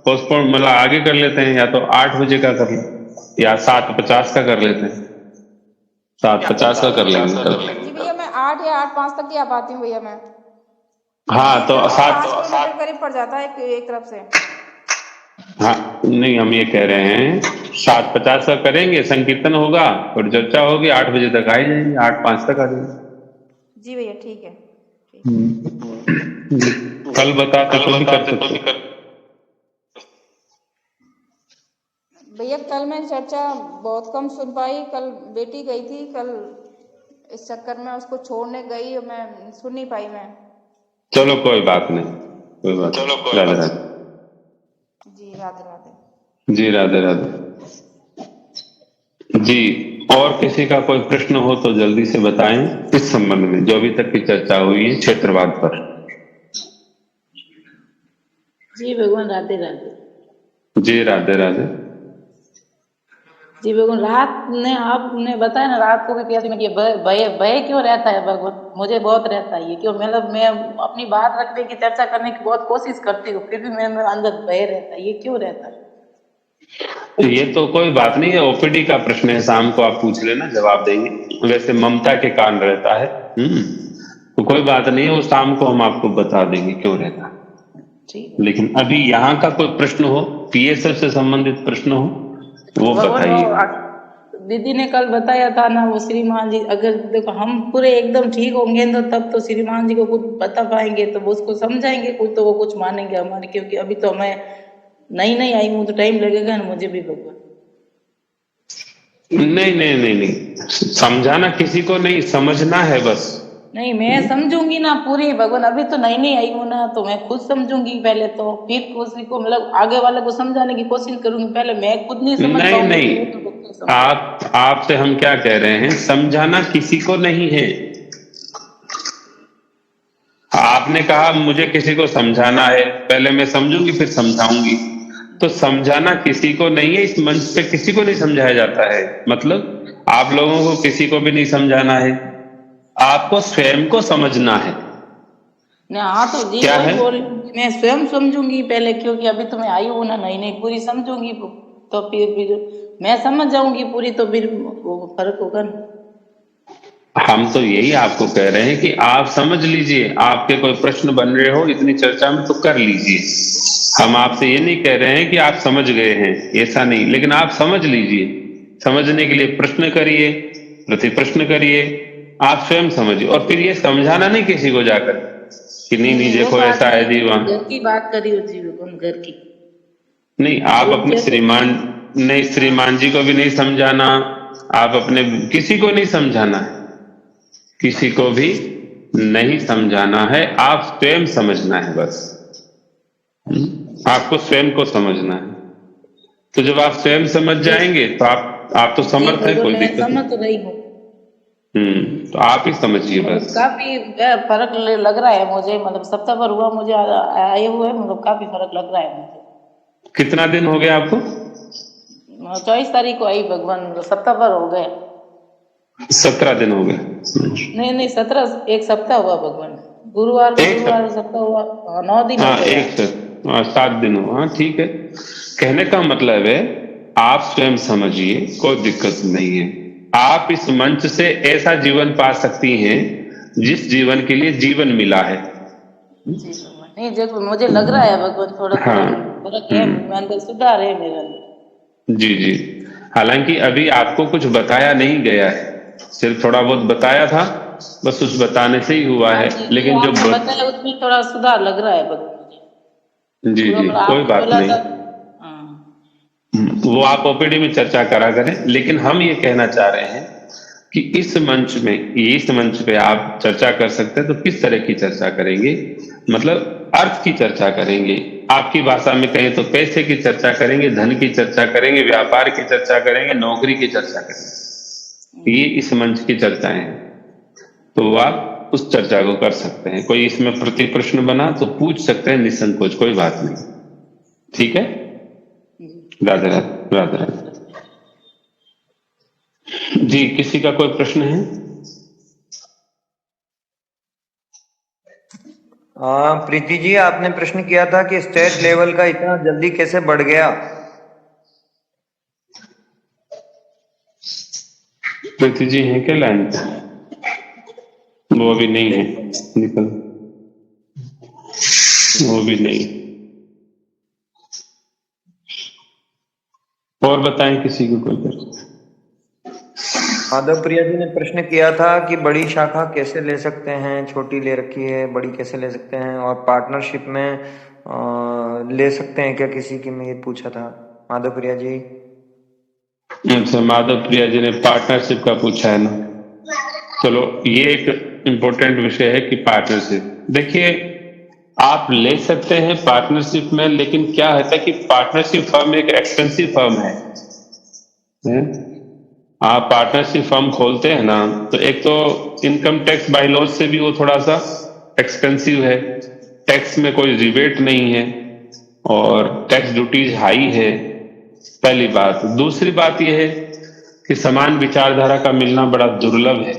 पोस्टपोन मतलब आगे कर लेते हैं, या तो 8 बजे का कर लें या 7:50 का कर लेते हैं। 7:50 का कर लेंगे जी भैया, मैं 8 या 8:05 तक ही आ पाती हूँ भैया मैं। हाँ तो 7 किलोमीटर करीब पड़ जाता है एक तरफ से। हाँ नहीं, हम ये कह रहे हैं 7:50 का करेंगे, संकीर्तन होगा और चर्चा होगी, 8 बजे तक आ ही जाएंगे, 8:05 तक आ जाएंगे। जी भैया ठीक है। कल बताते तो नहीं कर सकते भैया, कल मैं चर्चा बहुत कम सुन पाई, कल बेटी गई थी, कल इस चक्कर में उसको छोड़ने गई, मैं सुन नहीं पाई मैं। चलो कोई बात नहीं, कोई बात नहीं। राधे राधे जी। राधे राधे जी। राधे राधे जी। और किसी का कोई प्रश्न हो तो जल्दी से बताएं इस संबंध में, जो अभी तक की चर्चा हुई है क्षेत्रवाद पर। जी भगवान, राधे राधे। जी राधे राधे जी भगवान, रात ने आपने बताया ना, रात को भी कैसे में ये भय क्यों रहता है भगवान? मुझे बहुत रहता है ये, क्यों? मतलब मैं अपनी बात रखने की, चर्चा करने की बहुत कोशिश करती हूँ, फिर भी मेरे अंदर भय रहता है, ये क्यों रहता है? ये तो कोई बात नहीं है, ओपीडी का प्रश्न है, शाम को आप पूछ लेना, जवाब देंगे। वैसे ममता के कारण रहता है, तो कोई बात नहीं है, वो शाम को हम आपको बता देंगे क्यों रहता है। लेकिन अभी यहाँ का कोई प्रश्न हो, पीएसएफ से संबंधित प्रश्न हो, वो बताइए। दीदी ने कल बताया था ना, वो श्रीमान जी, अगर देखो हम पूरे एकदम ठीक होंगे तो तब तो श्रीमान जी को कुछ बता पाएंगे, तो उसको समझाएंगे कुछ, तो वो कुछ मानेंगे हमारे, क्योंकि अभी तो मैं नहीं आई हूँ, तो टाइम लगेगा ना मुझे भी भगवान। नहीं, समझाना किसी को नहीं, समझना है बस। नहीं, मैं समझूंगी ना पूरी भगवान, अभी तो नहीं आई हूँ ना, तो मैं खुद समझूंगी पहले, तो फिर किसी को मतलब आगे वाले को समझाने की कोशिश करूंगी, पहले मैं खुद नहीं समझ पाऊंगी। नहीं, आपसे हम क्या कह रहे हैं, समझाना किसी को नहीं है। आपने कहा मुझे किसी को समझाना है, पहले मैं समझूंगी फिर समझाऊंगी, तो समझाना किसी को नहीं है। इस मंच पे किसी को नहीं समझाया जाता है, मतलब आप लोगों को किसी को भी नहीं समझाना है, आपको स्वयं को समझना है। नहीं, हाँ तो जी क्या वही है? बोल रही हूँ, मैं स्वयं समझूंगी पहले, क्योंकि अभी तो मैं आई हूँ ना, नई नई पूरी समझूंगी, तो फिर मैं समझ जाऊंगी पूरी, तो फिर वो फर्क होगा ना। हम तो यही आपको कह रहे हैं कि आप समझ लीजिए, आपके कोई प्रश्न बन रहे हो इतनी चर्चा में तो कर लीजिए। हम आपसे ये नहीं कह रहे हैं कि आप समझ गए हैं, ऐसा नहीं, लेकिन आप समझ लीजिए। समझने के लिए प्रश्न करिए, प्रति प्रश्न करिए, आप स्वयं समझिए, और फिर ये समझाना नहीं किसी को जाकर कि नहीं नहीं नहीं नहीं, वो देखो बात ऐसा है नहीं, जी मैं वहां। घर की बात करी हूँ जी, कौन घर की। नहीं, आप जो अपने जैसे श्रीमान, नहीं श्रीमान जी को भी नहीं समझाना, आप अपने किसी को नहीं समझाना है, किसी को भी नहीं समझाना है, आप स्वयं समझना है बस। आपको स्वयं को समझना है। तो जब आप स्वयं समझ जाएंगे तो आप तो जी समर्थ है, बिल्कुल, कोई मैं दिक्कत समझ नहीं। तो रही हूँ। तो आप ही समझिए मतलब बस। काफी फर्क लग रहा है मुझे, मतलब सप्ताह भर हुआ मुझे आए हुए, मतलब काफी फर्क लग रहा है मुझे। कितना दिन हो गया आपको? 24 तारीख को आई भगवान, सप्ताह भर हो गए। 17 दिन हो गए। नहीं नहीं, 17, एक सप्ताह हुआ भगवान, गुरुवार को एक गुरुवार सप सप्ताह हुआ, 9 दिन हो हाँ गए एक आज। सप हाँ 7 दिन हो, हाँ ठीक है। कहने का मतलब है आप स्वयं समझिए, कोई दिक्कत नहीं है। आप इस मंच से ऐसा जीवन पा सकती हैं जिस जीवन के लिए जीवन मिला है। जी भगवान, नहीं देखो मुझे लग रहा है भगवान, थोड़ा थोड़ा हाँ। फर्क है मेरे अंदर, सुधार है मेरे अंदर। जी जी। हालांकि अभी आपको कुछ बताया नहीं गया है, सिर्फ थोड़ा बहुत बताया था, बस उस बताने से ही हुआ हाँ है, जी, जो लेकिन आपने बताया उसमें थोड़ा सुधार लग रहा है भगवान मुझे, जी पूरा जी मतलब कोई आपने बात बोला नहीं। था। हाँ वो आप ओपीडी में चर्चा करा करें, लेकिन हम ये कहना चाह रहे हैं कि इस मंच में, इस मंच पे आप चर्चा कर सकते हैं, तो किस तरह की चर्चा करेंगे? मतलब अर्थ की चर्चा करेंगे, आपकी भाषा में कहें तो पैसे की चर्चा करेंगे, धन की चर्चा करेंगे, व्यापार की चर्चा करेंगे, नौकरी की चर्चा करेंगे। ये इस मंच की चर्चाएं हैं, तो आप उस चर्चा को कर सकते हैं। कोई इसमें प्रति प्रश्न बना तो पूछ सकते हैं निसंकोच, कोई बात नहीं। ठीक है। राधे राधे, राधे राधे। जी, किसी का कोई प्रश्न है? हाँ प्रीति जी, आपने प्रश्न किया था कि स्टेट लेवल का इतना जल्दी कैसे बढ़ गया। प्रीति जी हैं क्या लाइन पे? वो अभी नहीं है, निकल, वो भी नहीं। और बताएं किसी को कोई प्रश्न? माधव प्रिया जी ने प्रश्न किया था कि बड़ी शाखा कैसे ले सकते हैं, छोटी ले रखी है, बड़ी कैसे ले सकते हैं, और पार्टनरशिप में ले सकते हैं क्या किसी की, मैं ये पूछा था माधव प्रिया जी। अच्छा, माधव प्रिया जी ने पार्टनरशिप का पूछा है ना। चलो, ये एक इम्पोर्टेंट विषय है कि पार्टनरशिप, देखिए आप ले सकते हैं पार्टनरशिप में, लेकिन क्या होता है कि पार्टनरशिप फर्म एक एक्सपेंसिव फर्म है। आप पार्टनरशिप फर्म खोलते हैं ना, तो एक तो इनकम टैक्स बायलॉज से भी वो थोड़ा सा एक्सपेंसिव है, टैक्स में कोई रिबेट नहीं है, और टैक्स ड्यूटीज हाई है, पहली बात। दूसरी बात यह है कि समान विचारधारा का मिलना बड़ा दुर्लभ है।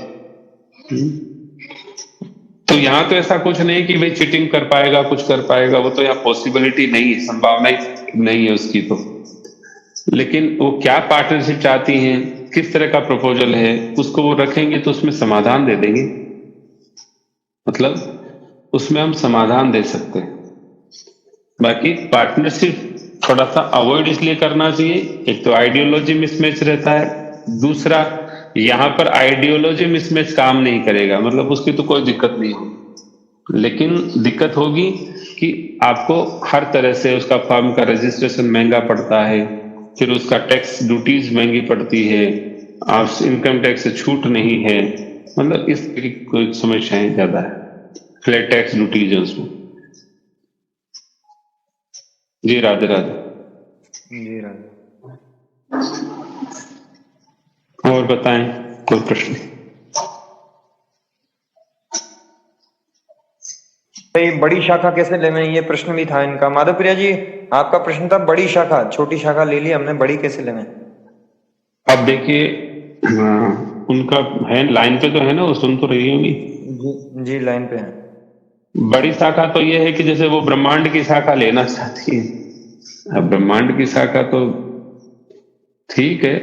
तो यहाँ तो ऐसा कुछ नहीं कि भाई चीटिंग कर पाएगा, कुछ कर पाएगा, वो तो यहाँ पॉसिबिलिटी नहीं है, संभावना ही नहीं है उसकी तो। लेकिन वो क्या पार्टनरशिप चाहती हैं, किस तरह का प्रपोजल है, उसको वो रखेंगे तो उसमें समाधान दे देंगे, मतलब उसमें हम समाधान दे सकते हैं। बाकी पार्टनरशिप थोड़ा सा अवॉइड इसलिए करना चाहिए, एक तो आइडियोलॉजी मिसमैच रहता है, दूसरा यहाँ पर आइडियोलॉजी मिसमैच काम नहीं करेगा, मतलब उसकी तो कोई दिक्कत नहीं होगी, लेकिन दिक्कत होगी कि आपको हर तरह से उसका फर्म का रजिस्ट्रेशन महंगा पड़ता है, फिर उसका टैक्स ड्यूटीज महंगी पड़ती है, आप इनकम टैक्स से छूट नहीं है, मतलब इस तरह की कोई समस्याएं ज्यादा है, फ्लैट टैक्स ड्यूटीज है उसमें। जी राधे राधे। जी राधे। और बताएं कोई प्रश्न? भाई बड़ी शाखा कैसे लेना है, ये प्रश्न भी था इनका। माधव प्रिया जी, आपका प्रश्न था बड़ी शाखा, छोटी शाखा ले ली हमने, बड़ी कैसे लेना है। अब देखिए, हाँ, उनका है लाइन पे तो है ना, वो सुन तो रही होंगी। जी जी, लाइन पे है। बड़ी शाखा तो ये है कि जैसे वो ब्रह्मांड की शाखा लेना चाहती है। अब ब्रह्मांड की शाखा तो ठीक है,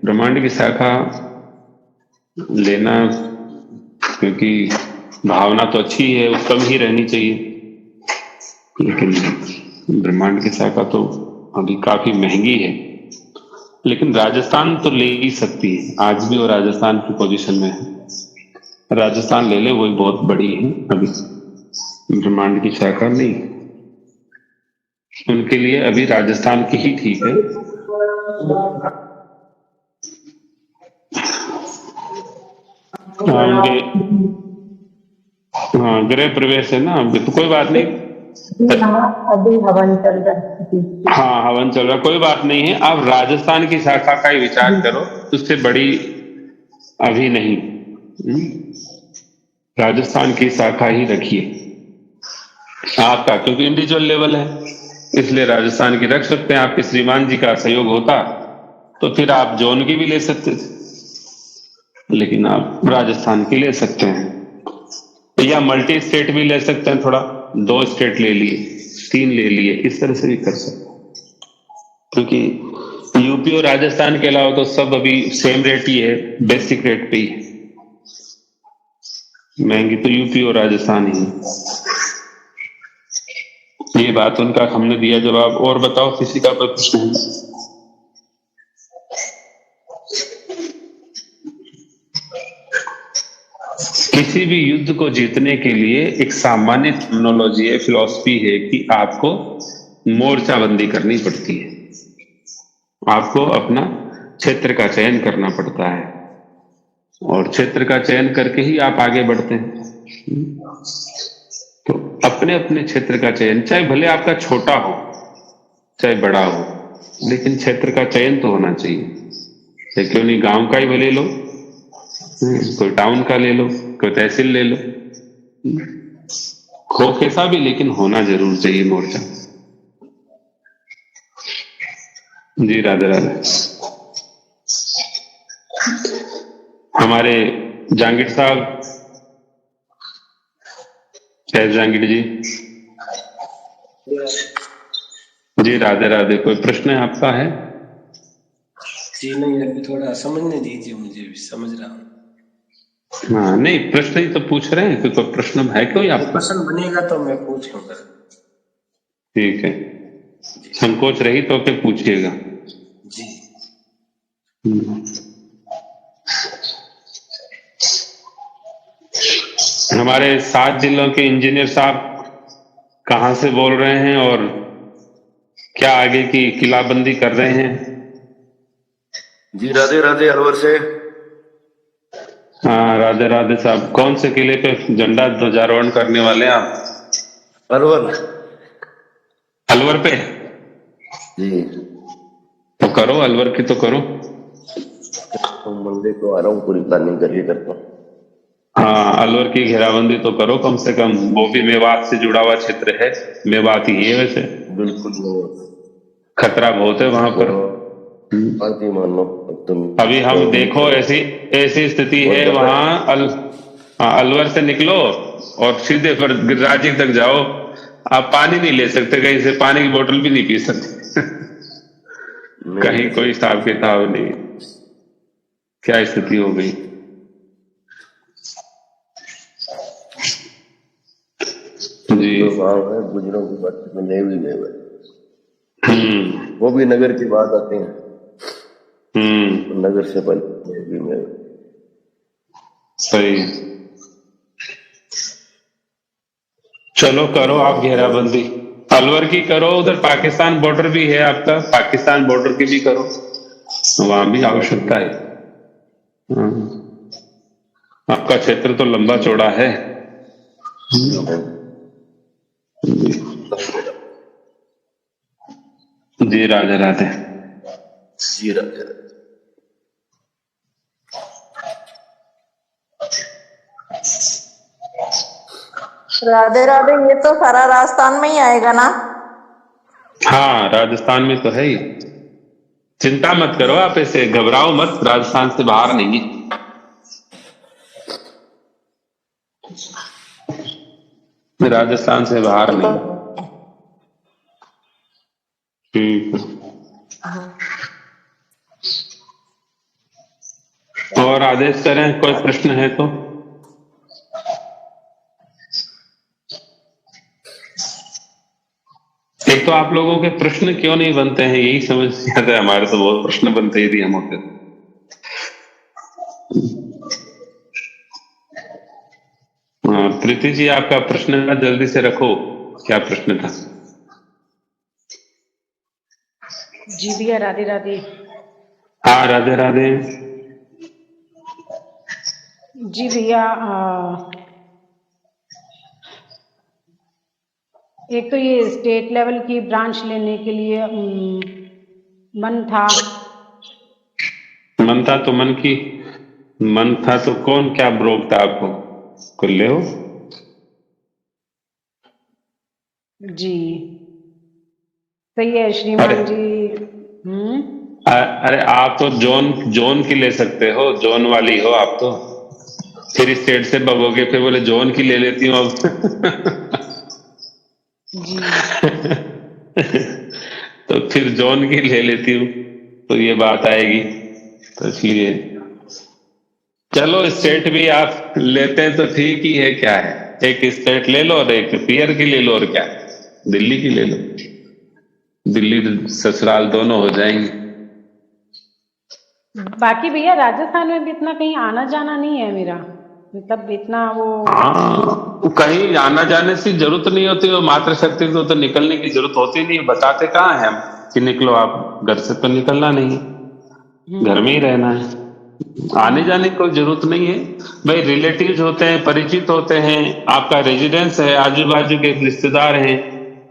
ब्रह्मांड की शाखा लेना, क्योंकि भावना तो अच्छी है, उत्तम ही रहनी चाहिए, लेकिन ब्रह्मांड की शाखा तो अभी काफी महंगी है। लेकिन राजस्थान तो ले ही सकती है, आज भी वो राजस्थान की पोजीशन में है। राजस्थान ले ले, वही बहुत बड़ी है, अभी ब्रह्मांड की शाखा नहीं। उनके लिए अभी राजस्थान की ही ठीक है। उनके हाँ गृह प्रवेश है ना अभी, तो कोई बात नहीं। अभी हवन चल रहा है। हाँ हवन चल रहा, कोई बात नहीं है। आप राजस्थान की शाखा का ही विचार करो, उससे बड़ी अभी नहीं। राजस्थान की शाखा ही रखिए आपका, क्योंकि इंडिविजुअल लेवल है, इसलिए राजस्थान की रख सकते हैं। आपके श्रीमान जी का सहयोग होता तो फिर आप जोन की भी ले सकते थे, लेकिन आप राजस्थान की ले सकते हैं, या मल्टी स्टेट भी ले सकते हैं। थोड़ा 2 स्टेट ले लिए, 3 ले लिए, इस तरह से भी कर सकते हैं, क्योंकि यूपी और राजस्थान के अलावा तो सब अभी सेम रेट ही है, बेसिक रेट पे ही है। महंगी तो यूपी और राजस्थान ही है। ये बात उनका हमने दिया जवाब। और बताओ किसी का कोई प्रश्न है? किसी भी युद्ध को जीतने के लिए एक सामान्य टर्मिनोलॉजी है, फिलॉसफी है कि आपको मोर्चाबंदी करनी पड़ती है, आपको अपना क्षेत्र का चयन करना पड़ता है, और क्षेत्र का चयन करके ही आप आगे बढ़ते हैं। तो अपने अपने क्षेत्र का चयन, चाहे भले आपका छोटा हो चाहे बड़ा हो, लेकिन क्षेत्र का चयन तो होना चाहिए। क्यों नहीं, गांव का ही भले लो, कोई टाउन का ले लो, कोई तहसील ले लो, खो कैसा भी, लेकिन होना जरूर चाहिए मोर्चा। जी राधे राधे। हमारे जहांगीर साहब, कैसे जहांगीर जी? जी राधे राधे। कोई प्रश्न है आपका? है जी नहीं, अभी थोड़ा समझने दीजिए, मुझे भी समझ रहा हूँ। हाँ नहीं, प्रश्न ही तो पूछ रहे हैं, कोई प्रश्न है कोई आपका? प्रश्न बनेगा तो मैं पूछूंगा। ठीक है, संकोच रहित होके पूछिएगा। जी। हमारे 7 जिलों के इंजीनियर साहब कहाँ से बोल रहे हैं और क्या आगे की किलाबंदी कर रहे हैं? जी राधे राधे, अलवर से। हाँ राधे राधे साहब, कौन से किले पे झंडा ध्वजारोहण करने वाले हैं आप? अलवर। अलवर पे? जी तो करो, अलवर की तो करो। मंदिर को आ रहा हूँ, पूरी प्लानिंग करके करता हूँ। हाँ अलवर की घेराबंदी तो करो कम से कम, वो भी मेवात से जुड़ा हुआ क्षेत्र है, मेवात ही है वैसे। बिल्कुल खतरा बहुत है वहां पर। मानो तुम अभी हम देखो ऐसी स्थिति है वहां। अलवर से निकलो और सीधे पर गिरिराज तक जाओ, आप पानी नहीं ले सकते, कहीं से पानी की बोतल भी नहीं पी सकते। कहीं कोई हिसाब किताब नहीं, क्या स्थिति हो गई। जी गाँव है, गुजरों की बात में नहीं भी वो भी नगर की बात आते हैं। नगर से पहले में सही। चलो करो आप घेराबंदी, अलवर की करो, उधर पाकिस्तान बॉर्डर भी है आपका, पाकिस्तान बॉर्डर की भी करो, वहां भी आवश्यकता है। आपका क्षेत्र तो लंबा चौड़ा है। जी राधे राधे। जी राधे राधे। राधे राधे, ये तो सारा राजस्थान में ही आएगा ना? हाँ राजस्थान में तो है ही, चिंता मत करो आप, ऐसे घबराओ मत, राजस्थान से बाहर नहीं है। राजस्थान से बाहर नहीं। ठीक है। और आदेश करें, कोई प्रश्न है तो। एक तो आप लोगों के प्रश्न क्यों नहीं बनते हैं यही समझ नहीं आता है। हमारे तो बहुत प्रश्न बनते ही हम होते। हाँ प्रीति जी, आपका प्रश्न का जल्दी से रखो, क्या प्रश्न था? जी भैया, राधे राधे। हाँ राधे राधे। जी भैया, एक तो ये स्टेट लेवल की ब्रांच लेने के लिए मन था। मन था तो कौन क्या रोकता आपको? कर ले हो। जी सही है श्रीमान जी। अरे आप तो जोन की ले सकते हो, जोन वाली हो आप तो। फिर स्टेट से बगोगे, फिर बोले जोन की ले लेती हूँ अब। जी तो फिर जोन की ले लेती हूँ तो ये बात आएगी। तो इसलिए चलो स्टेट भी आप लेते हैं तो ठीक ही है, क्या है। एक स्टेट ले लो और एक पीयर की ले लो, और क्या दिल्ली की ले लो। दिल्ली ससुराल दोनों हो जाएंगे। बाकी भैया राजस्थान में भी इतना कहीं आना जाना नहीं है मेरा, मतलब इतना वो। हाँ कहीं आना जाने की जरूरत नहीं होती, वो मातृशक्ति तो निकलने की जरूरत होती नहीं। बताते कहाँ है हम कि निकलो आप घर से, तो निकलना नहीं है, घर में ही रहना है। आने जाने की कोई जरूरत नहीं है भाई। रिलेटिव्स होते हैं, परिचित होते हैं, आपका रेजिडेंस है, आजू बाजू के रिश्तेदार हैं,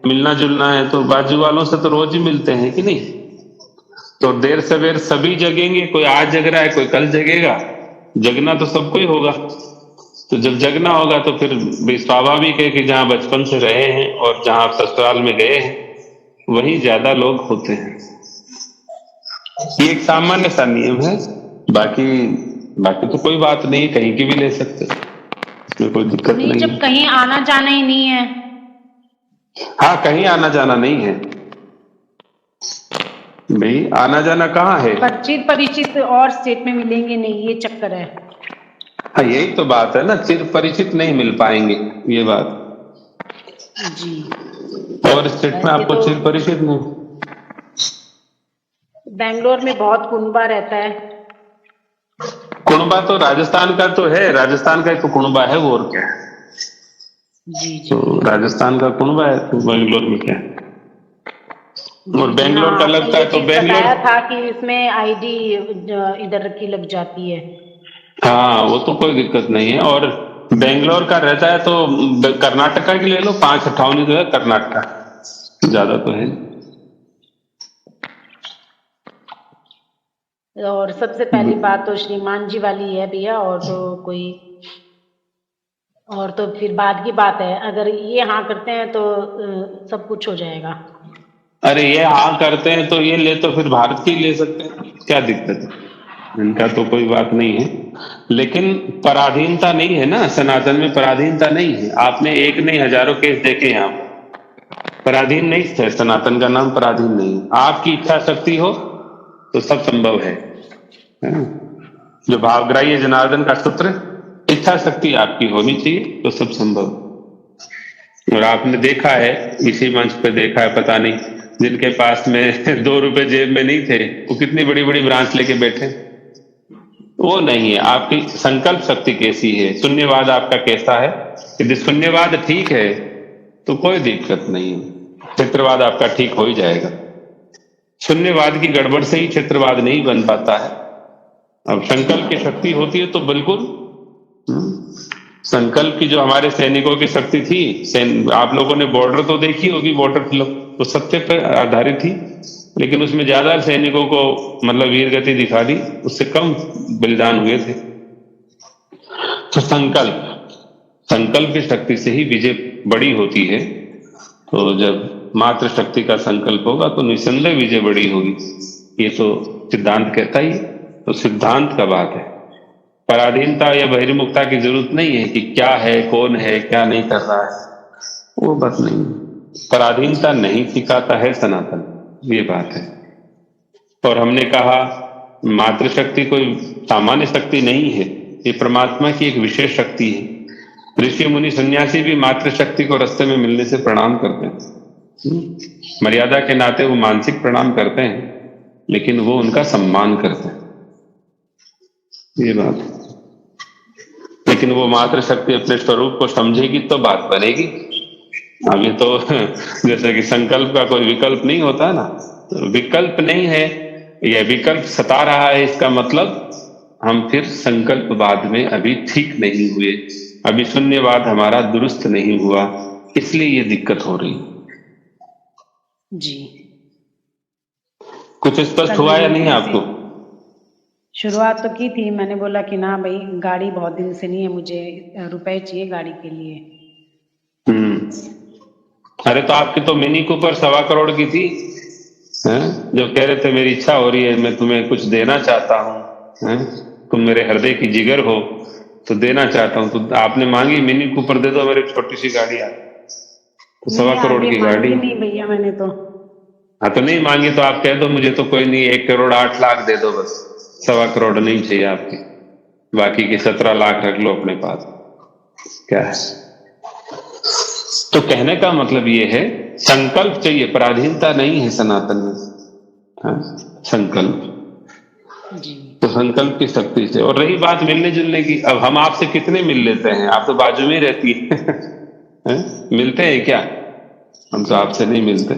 मिलना जुलना है तो बाजू वालों से तो रोज ही मिलते हैं कि नहीं। तो देर सवेर सभी जगेंगे, कोई आज जग रहा है कोई कल जगेगा, जगना तो सबको ही होगा। तो जब जगना होगा तो फिर भी स्वाभाविक है कि जहां बचपन से रहे हैं और जहां आप ससुराल में गए हैं वहीं ज्यादा लोग होते हैं। ये एक सामान्य सा नियम है। बाकी तो कोई बात नहीं, कहीं की भी ले सकते, इसमें कोई दिक्कत नहीं जब है। कहीं आना जाना ही नहीं है। हाँ कहीं आना जाना नहीं है भाई, आना जाना कहाँ है। परिचित और स्टेट में मिलेंगे नहीं, ये चक्कर है। हाँ यही तो बात है ना, चिर परिचित नहीं मिल पाएंगे, ये बात जी। और स्टेट में आपको तो चिर परिचित नहीं। बेंगलोर में बहुत कुनबा रहता है। कुनबा तो राजस्थान का तो है, राजस्थान का एक तो कुनबा है वो, और क्या है। जी जी। तो राजस्थान का कुनबा है तो बेंगलोर में क्या है। और बेंगलोर का लगता है तो बेंगलोर बताया था कि इसमें आईडी इधर की लग जाती है। हाँ वो तो कोई दिक्कत नहीं है। और बेंगलोर का रहता है तो कर्नाटका की ले लो, 558 जो है कर्नाटका, ज्यादा तो है। और सबसे पहली बात तो श्रीमान जी वाली है भैया, और तो फिर बाद की बात है। अगर ये हाँ करते हैं तो सब कुछ हो जाएगा। अरे ये हाँ करते हैं तो ये ले, तो फिर भारत की ले सकते हैं, क्या दिक्कत है, इनका तो कोई बात नहीं है। लेकिन पराधीनता नहीं है ना, सनातन में पराधीनता नहीं है। आपने एक नहीं हजारों केस देखे यहाँ, पराधीन नहीं थे, सनातन का नाम पराधीन नहीं है। आपकी इच्छा शक्ति हो तो सब संभव है ना? जो भावग्राही जनार्दन का सूत्र, इच्छा शक्ति आपकी होनी चाहिए तो सब संभव। और आपने देखा है, इसी मंच पे देखा है, पता नहीं जिनके पास में 2 रुपए जेब में नहीं थे वो कितनी बड़ी बड़ी ब्रांच लेके बैठे। वो नहीं है, आपकी संकल्प शक्ति कैसी है, शून्यवाद आपका कैसा है। यदि शून्यवाद ठीक है तो कोई दिक्कत नहीं है, क्षेत्रवाद आपका ठीक हो ही जाएगा। शून्यवाद की गड़बड़ से ही क्षेत्रवाद नहीं बन पाता है। अब संकल्प की शक्ति होती है तो बिल्कुल। संकल्प की जो हमारे सैनिकों की शक्ति थी, आप लोगों ने बॉर्डर तो देखी होगी, बॉर्डर फिल्म तो सत्य पर आधारित थी, लेकिन उसमें ज्यादा सैनिकों को मतलब वीर गति दिखा दी, उससे कम बलिदान हुए थे। तो संकल्प की शक्ति से ही विजय बड़ी होती है। तो जब मात्र शक्ति का संकल्प होगा तो निसंदेह विजय बड़ी होगी, ये तो सिद्धांत कहता ही। तो सिद्धांत का बात है, पराधीनता या बहिर्मुखता की जरूरत नहीं है कि क्या है, कौन है, क्या नहीं कर रहा है। वो बात नहीं, पराधीनता नहीं सिखाता है सनातन, ये बात है। और हमने कहा मातृशक्ति कोई सामान्य शक्ति नहीं है, ये परमात्मा की एक विशेष शक्ति है। ऋषि मुनि सन्यासी भी मातृशक्ति को रास्ते में मिलने से प्रणाम करते हैं, मर्यादा के नाते वो मानसिक प्रणाम करते हैं, लेकिन वो उनका सम्मान करते हैं, ये बात है। लेकिन वो मातृशक्ति अपने स्वरूप को समझेगी तो बात बनेगी। अभी तो जैसे कि संकल्प का कोई विकल्प नहीं होता ना, तो विकल्प नहीं है, यह विकल्प सता रहा है, इसका मतलब हम फिर संकल्पवाद में अभी ठीक नहीं हुए, अभी शून्यवाद हमारा दुरुस्त नहीं हुआ, इसलिए ये दिक्कत हो रही। जी, कुछ स्पष्ट हुआ या नहीं आपको? शुरुआत तो की थी, मैंने बोला कि ना भाई गाड़ी बहुत दिन से नहीं है, मुझे रुपए चाहिए गाड़ी के लिए। अरे तो आपकी तो मिनी कूपर 1.25 करोड़ की थी, जो कह रहे थे मेरी इच्छा हो रही है, मैं तुम्हें कुछ देना चाहता हूँ, तुम मेरे हृदय की जिगर हो तो देना चाहता हूँ, तो आपने मांगी मिनी कूपर दे दो, मेरी छोटी सी गाड़ी आ, तो 1.25 करोड़ की गाड़ी नहीं भैया मैंने तो। हाँ तो नहीं मांगी तो आप कह दो मुझे तो कोई नहीं, 1 करोड़ 8 लाख दे दो बस, 1.25 करोड़ नहीं चाहिए आपकी, बाकी के 17 लाख रख लो अपने पास। क्या है? तो कहने का मतलब ये है संकल्प चाहिए, पराधीनता नहीं है सनातन में, संकल्प। तो संकल्प की शक्ति से। और रही बात मिलने जुलने की, अब हम आपसे कितने मिल लेते हैं, आप तो बाजू में रहती है मिलते हैं क्या? हम तो आपसे नहीं मिलते।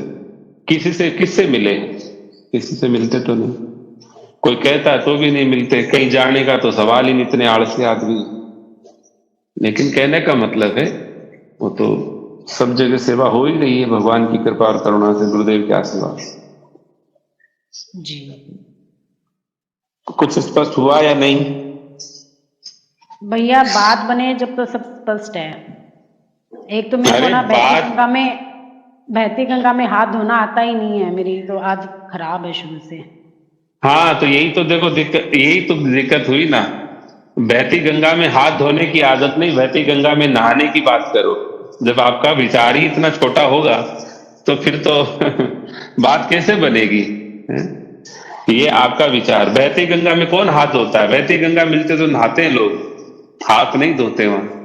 किसी से, किससे मिले? किसी से मिलते तो नहीं, कोई कहता तो भी नहीं मिलते, कहीं जाने का तो सवाल ही नहीं, इतने आलसी आदमी। लेकिन कहने का मतलब है वो तो सब जगह सेवा हो ही रही है भगवान की कृपा और करुणा से, गुरुदेव के आशीर्वाद जी। कुछ स्पष्ट हुआ या नहीं? भैया बात बने जब तो सब स्पष्ट है। एक तो मेरे को ना बहती गंगा में हाथ धोना आता ही नहीं है, मेरी तो आदत खराब है शुरू से। हाँ तो यही तो देखो दिक्कत, यही तो दिक्कत हुई ना। बहती गंगा में हाथ धोने की आदत नहीं, बहती गंगा में नहाने की बात करो। जब आपका विचार ही इतना छोटा होगा तो फिर तो बात कैसे बनेगी? ये आपका विचार, बहती गंगा में कौन हाथ धोता है? बहती गंगा मिलते तो नहाते हैं लोग, हाथ नहीं धोते वहां।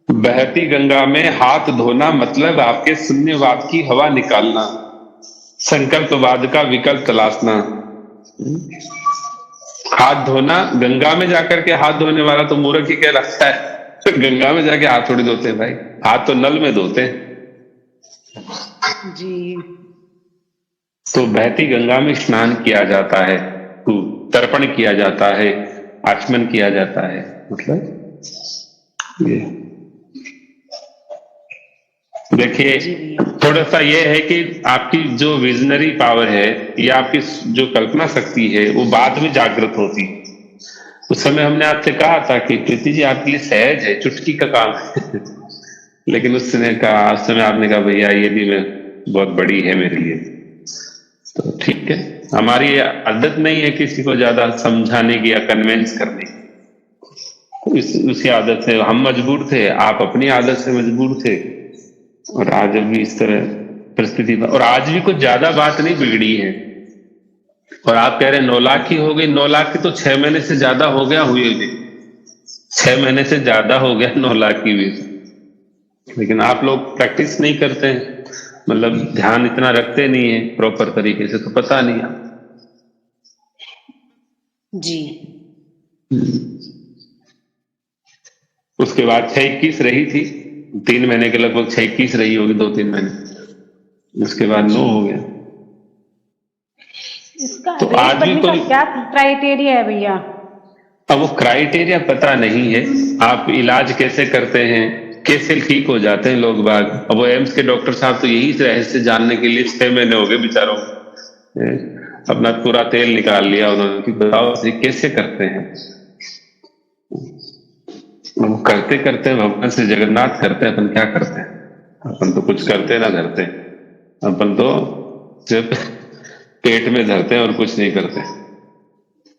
बहती गंगा में हाथ धोना मतलब आपके शून्यवाद की हवा निकालना, संकल्पवाद का विकल्प तलाशना। हाथ धोना, गंगा में जाकर के हाथ धोने वाला तो मूर्ख ही कहलाता है। गंगा में जाके हाथ थोड़ी धोते हैं भाई, हाथ तो नल में धोते हैं जी। तो बहती गंगा में स्नान किया जाता है, तर्पण किया जाता है, आचमन किया जाता है, मतलब ये देखिए। थोड़ा सा ये है कि आपकी जो विजनरी पावर है या आपकी जो कल्पना शक्ति है वो बाद में जागृत होती है। उस समय हमने आपसे कहा था कि प्रीति जी आपके लिए सहज है, चुटकी का काम है लेकिन उस समय आपने कहा भैया ये भी मैं बहुत बड़ी है मेरे लिए। तो ठीक है, हमारी आदत नहीं है किसी को ज्यादा समझाने की या कन्विंस करने की, उसी आदत से हम मजबूर थे, आप अपनी आदत से मजबूर थे, और आज भी इस तरह परिस्थिति। और आज भी कुछ ज्यादा बात नहीं बिगड़ी है। और आप कह रहे 9 लाख की हो गई, 9 लाख की तो 6 महीने से ज्यादा हो गया, हुई भी 6 महीने से ज्यादा हो गया 9 लाख की भी। लेकिन आप लोग प्रैक्टिस नहीं करते हैं, मतलब ध्यान इतना रखते नहीं है प्रॉपर तरीके से, तो पता नहीं आप जी। उसके बाद 6-21 रही थी, 3 महीने के लगभग 6-21 रही होगी, 2-3 महीने, उसके बाद 9 हो गया। इसका तो आज भी का क्या क्राइटेरिया है भैया? अब वो क्राइटेरिया पता नहीं है। आप इलाज कैसे करते हैं, कैसे ठीक हो जाते हैं लोग बाग। अब वो एम्स के डॉक्टर साहब तो यही रहस्य जानने के लिए 6 महीने हो गए बेचारों, अपना पूरा तेल निकाल लिया उन्होंने कि बताओ कैसे करते हैं। वो करते करते भगवान से जगन्नाथ करते हैं, अपन क्या करते हैं? अपन तो कुछ करते ना धरते, अपन तो सिर्फ पेट में धरते हैं और कुछ नहीं करते।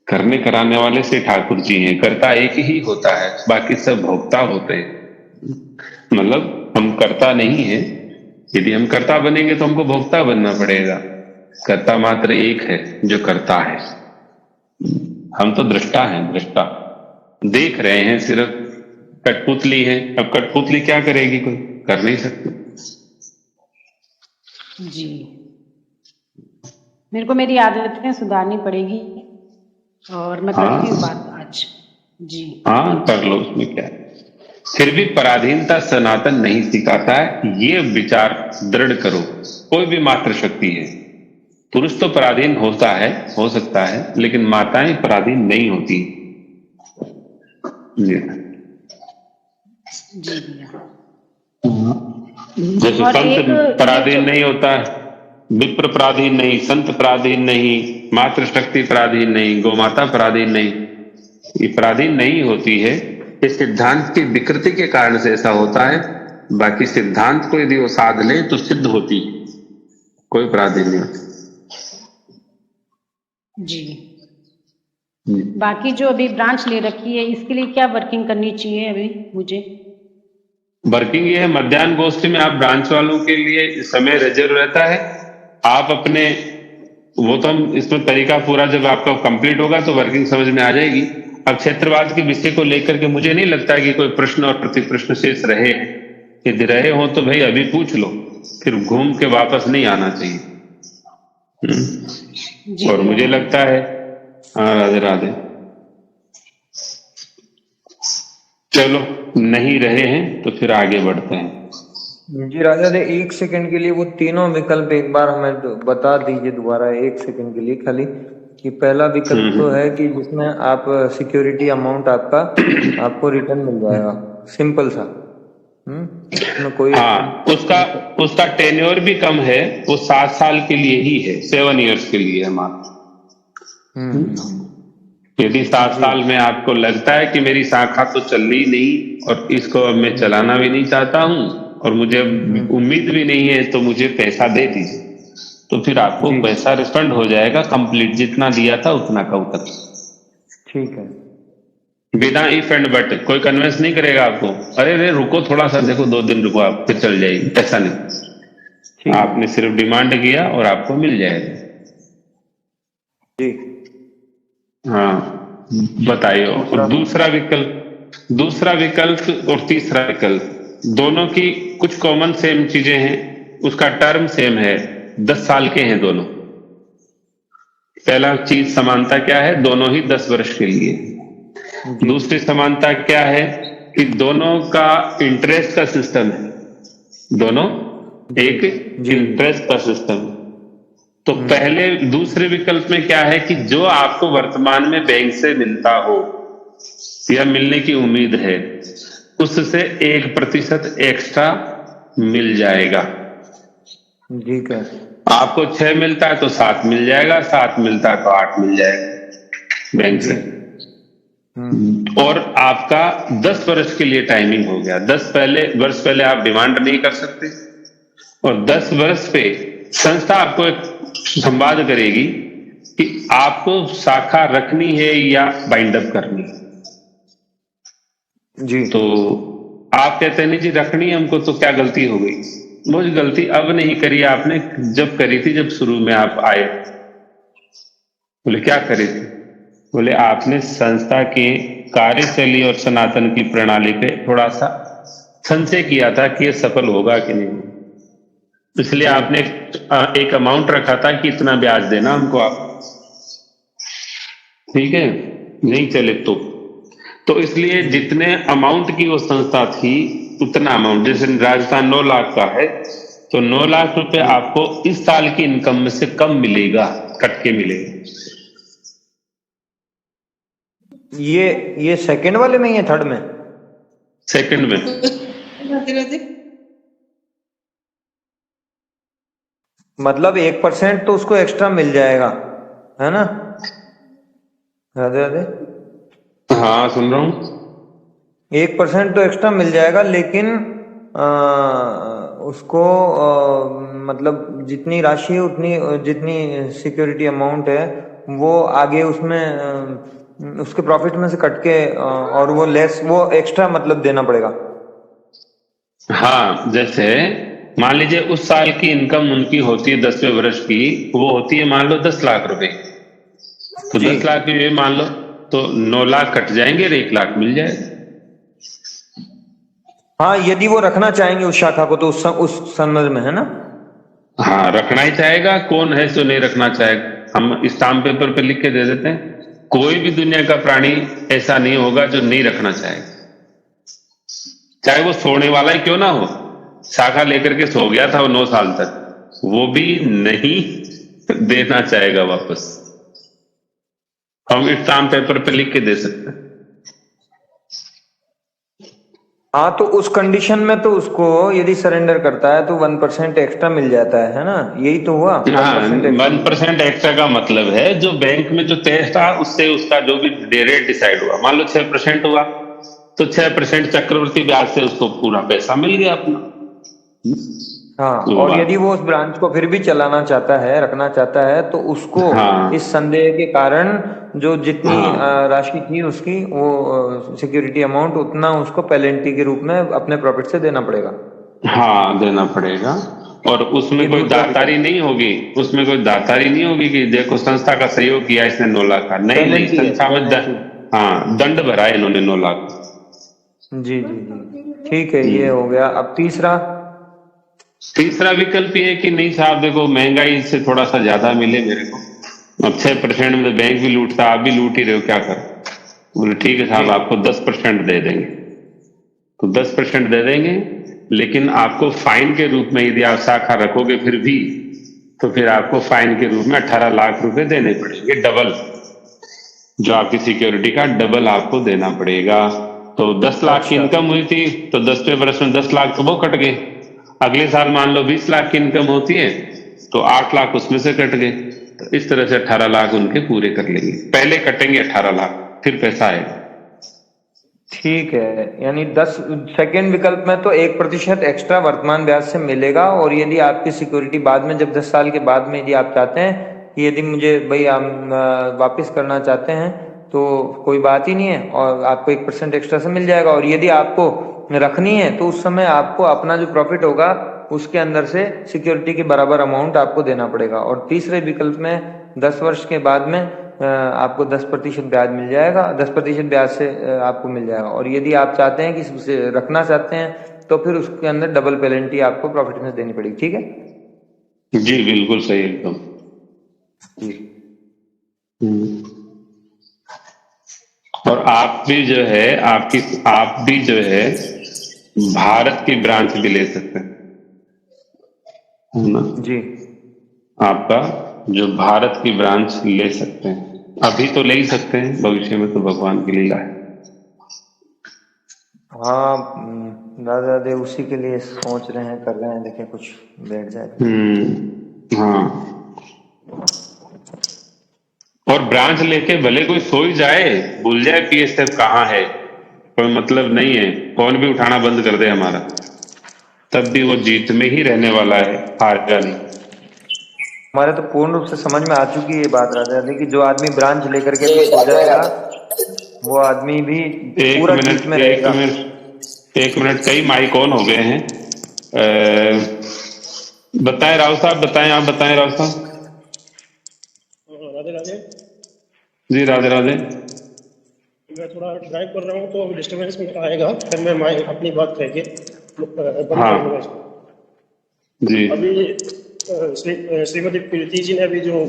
करने कराने वाले से ठाकुर जी हैं, करता एक ही होता है, बाकी सब भोक्ता होते हैं। मतलब हम कर्ता नहीं है। यदि हम कर्ता बनेंगे तो हमको भोक्ता बनना पड़ेगा। कर्ता मात्र एक है जो करता है। हम तो दृष्टा हैं, दृष्टा देख रहे हैं सिर्फ। कठपुतली है, अब कठपुतली क्या करेगी, कोई कर नहीं सकती। जी, मेरे को मेरी आदतें सुधारनी पड़ेगी और मैं करती हूँ हाँ बात आज। जी हाँ, कर लो, उसमें क्या है। फिर भी पराधीनता सनातन नहीं सिखाता है, ये विचार दृढ़ करो। कोई भी मातृशक्ति है, पुरुष तो पराधीन होता है, हो सकता है, लेकिन माताएं पराधीन नहीं होती। जी जी भैया। जैसे और संत एक ये जो पराधीन नहीं होता है, विप्र पराधीन नहीं, संत पराधीन नहीं, मातृशक्ति पराधीन नहीं, गोमाता पराधीन नहीं, ये पराधीन नहीं होती है। इस सिद्धांत की विकृति के कारण से ऐसा होता है। बाकी सिद्धांत को यदि वो साध ले तो सिद्ध होती है, कोई पराधीन नहीं होती। जी, बाकी जो अभी ब्रांच ले रखी है इसके लिए क्या वर्किंग करनी चाहिए अभी मुझे? वर्किंग ये है, मध्याह्न गोष्ठी में आप ब्रांच वालों के लिए समय रिजर्व रहता है। आप अपने, वो तो हम इसमें तरीका पूरा जब आपका कंप्लीट होगा तो वर्किंग समझ में आ जाएगी। अब क्षेत्रवाद के विषय को लेकर के मुझे नहीं लगता है कि कोई प्रश्न और प्रति प्रश्न शेष रहे। यदि रहे हो तो भाई अभी पूछ लो, फिर घूम के वापस नहीं आना चाहिए। जी और मुझे लगता है, हाँ, राधे राधे। चलो, नहीं रहे हैं तो फिर आगे बढ़ते हैं। जी राजा दे, 1 सेकंड के लिए वो तीनों विकल्प एक बार हमें बता दीजिए दोबारा, 1 सेकंड के लिए खाली। कि पहला विकल्प तो है कि जिसमें आप सिक्योरिटी अमाउंट आपका आपको रिटर्न मिल जाएगा, सिंपल सा। उसमें कोई हाँ, उसका टेन्योर भी कम है, वो 7 साल के लिए ही है, 7 इयर्स के लिए है मात्र। यदि 7 साल में आपको लगता है कि मेरी शाखा तो चल रही नहीं और इसको अब मैं चलाना भी नहीं चाहता हूं और मुझे अब उम्मीद भी नहीं है, तो मुझे पैसा दे दीजिए, तो फिर आपको पैसा रिफंड हो जाएगा कंप्लीट, जितना दिया था उतना का उतना। ठीक है, बिना इफ एंड बट। कोई कन्विंस नहीं करेगा आपको, अरे रे रुको थोड़ा सा, देखो 2 दिन रुको, आप फिर चल जाएगी, ऐसा नहीं। आपने सिर्फ डिमांड किया और आपको मिल जाएगा। जी हाँ, बताइए। और दूसरा विकल्प और तीसरा विकल्प, दोनों की कुछ कॉमन सेम चीजें हैं। उसका टर्म सेम है, 10 साल के हैं दोनों। पहला चीज समानता क्या है, दोनों ही 10 वर्ष के लिए। दूसरी समानता क्या है कि दोनों का इंटरेस्ट का सिस्टम है, दोनों एक इंटरेस्ट का सिस्टम। तो पहले दूसरे विकल्प में क्या है कि जो आपको वर्तमान में बैंक से मिलता हो या मिलने की उम्मीद है, उससे 1% एक्स्ट्रा मिल जाएगा। ठीक है, आपको 6 मिलता है तो 7 मिल जाएगा, 7 मिलता है तो 8 मिल जाएगा बैंक से। और आपका 10 वर्ष के लिए टाइमिंग हो गया। 10 वर्ष पहले आप डिमांड नहीं कर सकते, और 10 वर्ष पे संस्था आपको एक संवाद करेगी कि आपको शाखा रखनी है या बाइंड अप करनी है। जी, तो आप कहते हैं नहीं जी रखनी है हमको, तो क्या गलती हो गई? वो गलती अब नहीं करी आपने, जब करी थी, जब शुरू में आप आए। बोले क्या करी थी? बोले आपने संस्था के कार्यशैली और सनातन की प्रणाली पे थोड़ा सा संशय किया था कि ये सफल होगा कि नहीं, इसलिए आपने एक अमाउंट रखा था कि इतना ब्याज देना हमको आप, ठीक है, नहीं चले तो इसलिए जितने अमाउंट की वो संस्था थी उतना अमाउंट, जैसे राजस्थान 9 लाख का है तो 9 लाख रुपए आपको इस साल की इनकम में से कम मिलेगा, कट के मिलेगा। ये सेकंड वाले में या थर्ड में? सेकंड में। मतलब 1% तो उसको एक्स्ट्रा मिल जाएगा, है ना? राधे राधे। हाँ सुन रहा हूँ। 1% तो एक्स्ट्रा मिल जाएगा, लेकिन उसको मतलब जितनी राशि है उतनी, जितनी सिक्योरिटी अमाउंट है वो आगे उसमें उसके प्रॉफिट में से कट के और वो लेस, वो एक्स्ट्रा मतलब देना पड़ेगा। हाँ, जैसे मान लीजिए उस साल की इनकम उनकी होती है 10वें वर्ष की, वो होती है मान लो 10 लाख रुपए, तो जी 10 लाख की ये मान लो, तो 9 लाख कट जाएंगे और 1 लाख मिल जाएगा। हाँ, यदि वो रखना चाहेंगे उस शाखा को तो उस संदर्भ में है ना। हाँ, रखना ही चाहेगा, कौन है जो नहीं रखना चाहेगा। हम स्टाम्प पेपर पे लिख के दे देते हैं, कोई भी दुनिया का प्राणी ऐसा नहीं होगा जो नहीं रखना चाहेगा, चाहे वो सोने वाला ही क्यों ना हो। शाखा लेकर के सो गया था वो 9 साल तक, वो भी नहीं देना चाहेगा वापस, हम स्टाम्प पेपर पे लिख के दे सकते हैं। हाँ, तो उस कंडीशन में तो उसको यदि सरेंडर करता है तो 1% एक्स्ट्रा मिल जाता है ना, यही तो हुआ। 1% एक्स्ट्रा 1% एक्स्ट्रा का मतलब है जो बैंक में जो तय था उससे उसका जो भी रेट डिसाइड हुआ, मान लो 6% हुआ, तो 6% चक्रवृद्धि ब्याज से उसको पूरा पैसा मिल गया अपना। हाँ, वो और बात। यदि वो उस ब्रांच को फिर भी चलाना चाहता है, रखना चाहता है, तो उसको हाँ इस संदेह के कारण जो जितनी हाँ राशि थी उसकी वो सिक्योरिटी अमाउंट उतना उसको पेनल्टी के रूप में अपने प्रॉफिट से देना पड़ेगा। हाँ, देना पड़ेगा। और उसमें ये कोई दूसरा दातारी विकल्प, नहीं होगी, उसमें कोई दातारी नहीं होगी कि देखो संस्था का सहयोग किया इसने 9 लाख का, नहीं नहीं, पेनल्टी है, संस्था में पेनल्टी। हाँ, दंड भरा है इन्होंने 9 लाख। जी जी जी, ठीक है, ये हो गया। अब तीसरा। तीसरा विकल्प ये है कि नहीं साहब देखो महंगाई से थोड़ा सा ज्यादा मिले मेरे को, अब 6% में बैंक भी लूटता, आप भी लूट ही रहे हो, क्या करो। बोले ठीक है जी साहब आपको 10% दे देंगे, तो 10% दे देंगे, लेकिन आपको फाइन के रूप में यदि आप शाखा रखोगे फिर भी, तो फिर आपको फाइन के रूप में 18 लाख रुपए देने पड़ेंगे, डबल, जो आपकी सिक्योरिटी का डबल आपको देना पड़ेगा। तो 10 लाख की अच्छा। इनकम हुई थी, तो 10वें वर्ष में 10 लाख तो वो कट गए। अगले साल मान लो 20 लाख की इनकम होती है, तो 8 लाख उसमें से कट गए, तो इस तरह से 18 लाख उनके पूरे कर लेंगे, पहले कटेंगे 18 लाख फिर पैसा आएगा। ठीक है, यानी 10 सेकेंड विकल्प में तो 1% एक्स्ट्रा वर्तमान ब्याज से मिलेगा, और यदि आपकी सिक्योरिटी बाद में जब 10 साल के बाद में यदि आप चाहते हैं कि यदि मुझे भाई आप वापस करना चाहते हैं तो कोई बात ही नहीं है, और आपको 1% एक्स्ट्रा से मिल जाएगा। और यदि आपको रखनी है तो उस समय आपको अपना जो प्रॉफिट होगा उसके अंदर से सिक्योरिटी के बराबर अमाउंट आपको देना पड़ेगा। और तीसरे विकल्प में 10 वर्ष के बाद में आपको 10% ब्याज मिल जाएगा, 10% ब्याज से आपको मिल जाएगा। और यदि आप चाहते हैं कि उसे रखना चाहते हैं तो फिर उसके अंदर डबल पेनल्टी आपको प्रॉफिट में देनी पड़ेगी। ठीक है जी बिल्कुल सही एकदम। जी। और आप भी जो है आप भी जो है भारत की ब्रांच भी ले सकते हैं, है ना। जी आपका जो भारत की ब्रांच ले सकते हैं, अभी तो ले ही सकते हैं, भविष्य में तो भगवान की लीला है। हाँ, दादा दादी उसी के लिए सोच रहे हैं, कर रहे हैं, देखें कुछ बैठ जाए। हाँ, और ब्रांच लेके भले कोई सो ही जाए, भूल जाए पीएसएफ कहाँ है, कोई मतलब नहीं है, कौन भी उठाना बंद कर दे हमारा, तब भी वो जीत में ही रहने वाला है, हारेगा नहीं। हमारे तो पूर्ण रूप से समझ में आ चुकी है ये बात राजा जी, कि जो आदमी ब्रांच लेकर के भी सो जाएगा वो आदमी भी पूरा जीत में रहेगा। एक मिनट, कई माइक ऑन हो गए हैं। बताएं राव साहब, बताएं, आप बताएं राव साहब। राधे राधे। जी राधे राधे। मैं थोड़ा ड्राइव कर रहा हूँ तो डिस्टर्बेंस में आएगा, फिर मैं अपनी बात कह के बंद हाँ कर दूंगा इसको। जी अभी श्रीमती प्रीति जी ने अभी जो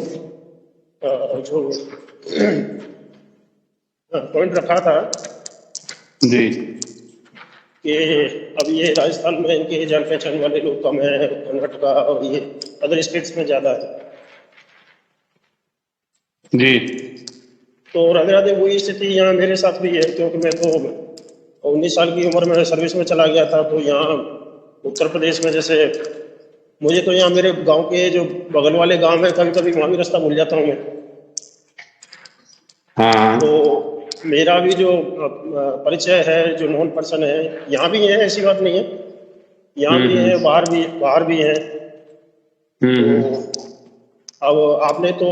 पॉइंट रखा था जी कि अब ये राजस्थान में इनके जान पहचान वाले लोग कम है, कर्नाटका और ये अदर स्टेट्स में ज़्यादा है। जी तो राधे राधे वही स्थिति यहाँ मेरे साथ भी है, क्योंकि मैं तो 19 साल की उम्र में सर्विस में चला गया था। तो यहाँ उत्तर प्रदेश में जैसे मुझे तो यहाँ मेरे गांव के जो बगल वाले गांव है, कभी कभी वहाँ भी रास्ता भूल जाता हूँ मैं। हाँ तो मेरा भी जो परिचय है, जो नॉन पर्सन है, यहाँ भी है, ऐसी बात नहीं है, यहाँ भी है, बाहर भी है। तो अब आपने तो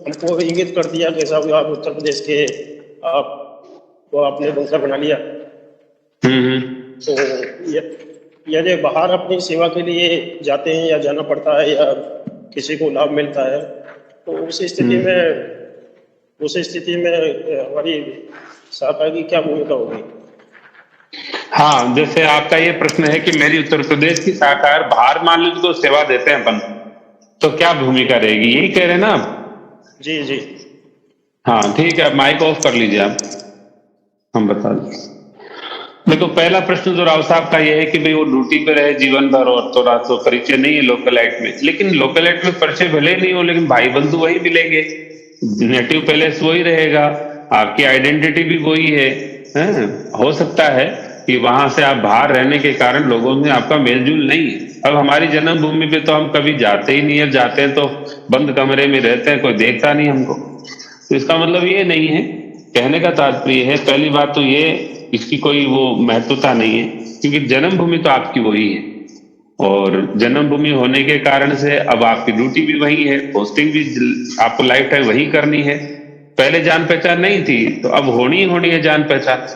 हमको इंगित कर दिया कि साहब आप उत्तर प्रदेश के, आप तो आपने दूसरा बना लिया। तो यदि बाहर अपनी सेवा के लिए जाते हैं या जाना पड़ता है या किसी को लाभ मिलता है, तो उस स्थिति में हमारी शाखा की क्या भूमिका होगी? हाँ, जैसे आपका ये प्रश्न है कि मेरी उत्तर प्रदेश की शाखा है, बाहर मान लीजिए तो सेवा देते हैं अपन, तो क्या भूमिका रहेगी, यही कह रहे हैं ना आप? जी जी। हाँ ठीक है, माइक ऑफ कर लीजिए आप, हम बता दें। देखो, पहला प्रश्न जो राव साहब का ये है कि भाई वो ड्यूटी पे रहे जीवन भर और थोड़ा तो परिचय नहीं है लोकलाइट में, लेकिन लोकलाइट में परिचय भले नहीं हो, लेकिन भाई बंधु वही मिलेंगे, नेटिव पैलेस वही रहेगा, आपकी आइडेंटिटी भी वही है। हो सकता है कि वहां से आप बाहर रहने के कारण लोगों में आपका मेलजोल नहीं है। अब हमारी जन्मभूमि पे तो हम कभी जाते ही नहीं है, जाते हैं तो बंद कमरे में रहते हैं, कोई देखता नहीं हमको, तो इसका मतलब ये नहीं है। कहने का तात्पर्य है, पहली बात तो ये, इसकी कोई वो महत्वता नहीं है, क्योंकि जन्मभूमि तो आपकी वही है, और जन्मभूमि होने के कारण से अब आपकी ड्यूटी भी वही है, पोस्टिंग भी आपको लाइफ टाइम वही करनी है। पहले जान पहचान नहीं थी, तो अब होनी है जान पहचान।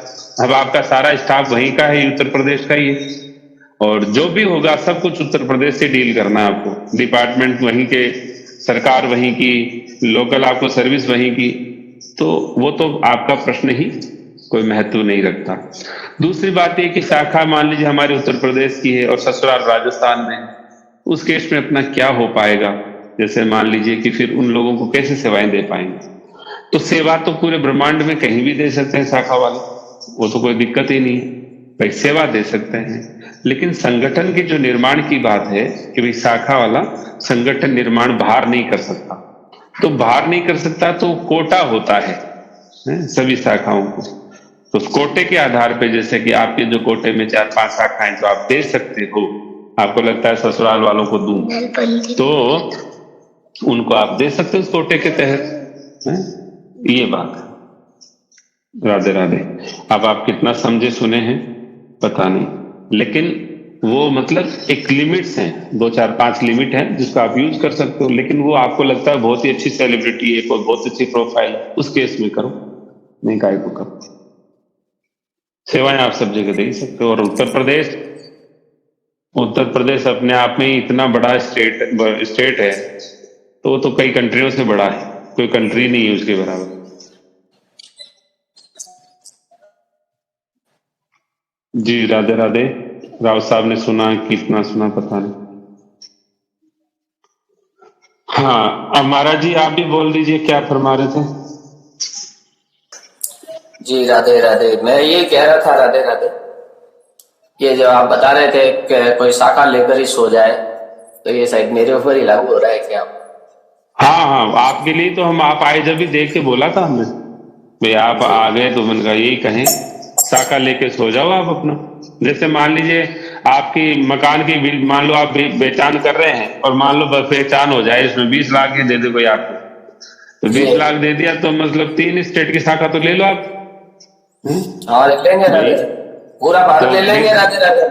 अब आपका सारा स्टाफ वहीं का है, उत्तर प्रदेश का ही है, और जो भी होगा सब कुछ उत्तर प्रदेश से डील करना है आपको, डिपार्टमेंट वहीं के, सरकार वहीं की, लोकल आपको सर्विस वहीं की, तो वो तो आपका प्रश्न ही कोई महत्व नहीं रखता। दूसरी बात ये कि शाखा मान लीजिए हमारे उत्तर प्रदेश की है और ससुराल राजस्थान में, उस केस में अपना क्या हो पाएगा? जैसे मान लीजिए कि फिर उन लोगों को कैसे सेवाएं दे पाएंगे? तो सेवा तो पूरे ब्रह्मांड में कहीं भी दे सकते हैं शाखा वाले, वो तो कोई दिक्कत ही नहीं है, भाई सेवा दे सकते हैं। लेकिन संगठन के जो निर्माण की बात है कि भाई शाखा वाला संगठन निर्माण बाहर नहीं कर सकता, तो बाहर नहीं कर सकता तो कोटा होता है सभी शाखाओं को, तो उस कोटे के आधार पे, जैसे कि आपके जो कोटे में 4-5 शाखाएं तो आप दे सकते हो, आपको लगता है ससुराल वालों को दूं, तो उनको आप दे सकते हो उस कोटे के तहत। ये बात। राधे राधे। अब आप कितना समझे सुने हैं पता नहीं, लेकिन वो मतलब एक लिमिट्स हैं, 2-4-5 लिमिट है जिसको आप यूज कर सकते हो, लेकिन वो आपको लगता है बहुत ही अच्छी सेलिब्रिटी है, कोई बहुत अच्छी प्रोफाइल है, उस केस में करो, नहीं काय को करो। सेवाएं आप सब जगह दे सकते हो। और उत्तर प्रदेश अपने आप में इतना बड़ा स्टेट है, तो वो तो कई कंट्रियों से बड़ा है, कोई कंट्री नहीं है उसके बराबर। जी राधे राधे। राव साहब ने सुना, कितना सुना पता नहीं। हाँ, अब महाराज जी आप भी बोल दीजिए, क्या फरमा रहे थे? जी राधे राधे। मैं ये कह रहा था, राधे राधे, ये जो आप बता रहे थे कि कोई शाखा लेकर ही सो जाए, तो ये शायद मेरे ऊपर ही लागू हो रहा है क्या? हाँ, आपके लिए तो आप आए जब भी देख के बोला था हमने, भाई आप आ गए तो मैंने कहा यही कहें, शाखा लेके सो जाओ आप अपना। जैसे मान लीजिए आपकी मकान की बिल, मान लो आप बेचान कर रहे हैं, और मान लो पहचान हो जाए, इसमें 20 लाख ही दे दे कोई आपको, तो 20 लाख दे दिया, तो मतलब 3 स्टेट की शाखा तो ले लो आप। हाँ लेंगे राधे, पूरा भारत ले लेंगे राधे राधे।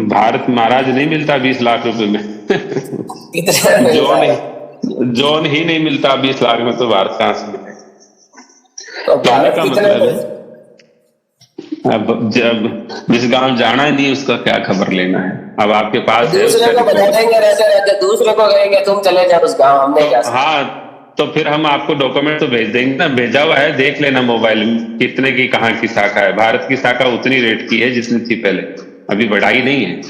भारत महाराज नहीं मिलता 20 लाख रुपए में जोन ही नहीं मिलता 20 लाख में, तो भारत कहां से मिलेगा? तो कहने का मतलब है, अब जब जिस गांव जाना ही नहीं उसका क्या खबर लेना है। अब आपके पास दूसरे को बता देंगे, रहते दूसरे को कहेंगे तुम चले जाओ उस गांव, हमने क्या। हाँ, तो फिर हम आपको डॉक्यूमेंट तो भेज देंगे ना, भेजा हुआ है, देख लेना मोबाइल में कितने की कहाँ की शाखा है। भारत की शाखा उतनी रेट की है जितनी थी पहले, अभी बढ़ाई नहीं है।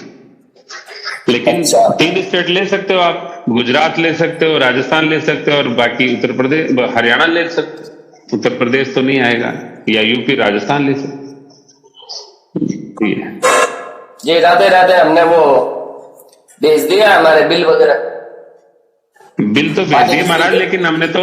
लेकिन 3 स्टेट ले सकते हो आप, गुजरात ले सकते हो, राजस्थान ले सकते हो, और बाकी उत्तर प्रदेश, हरियाणा ले सकते हो। उत्तर प्रदेश तो नहीं आएगा, या यूपी राजस्थान ले सकते हो। जी राधे राधे। हमने वो भेज दिया हमारे बिल वगैरह, बिल तो भेज दिए महाराज, लेकिन हमने तो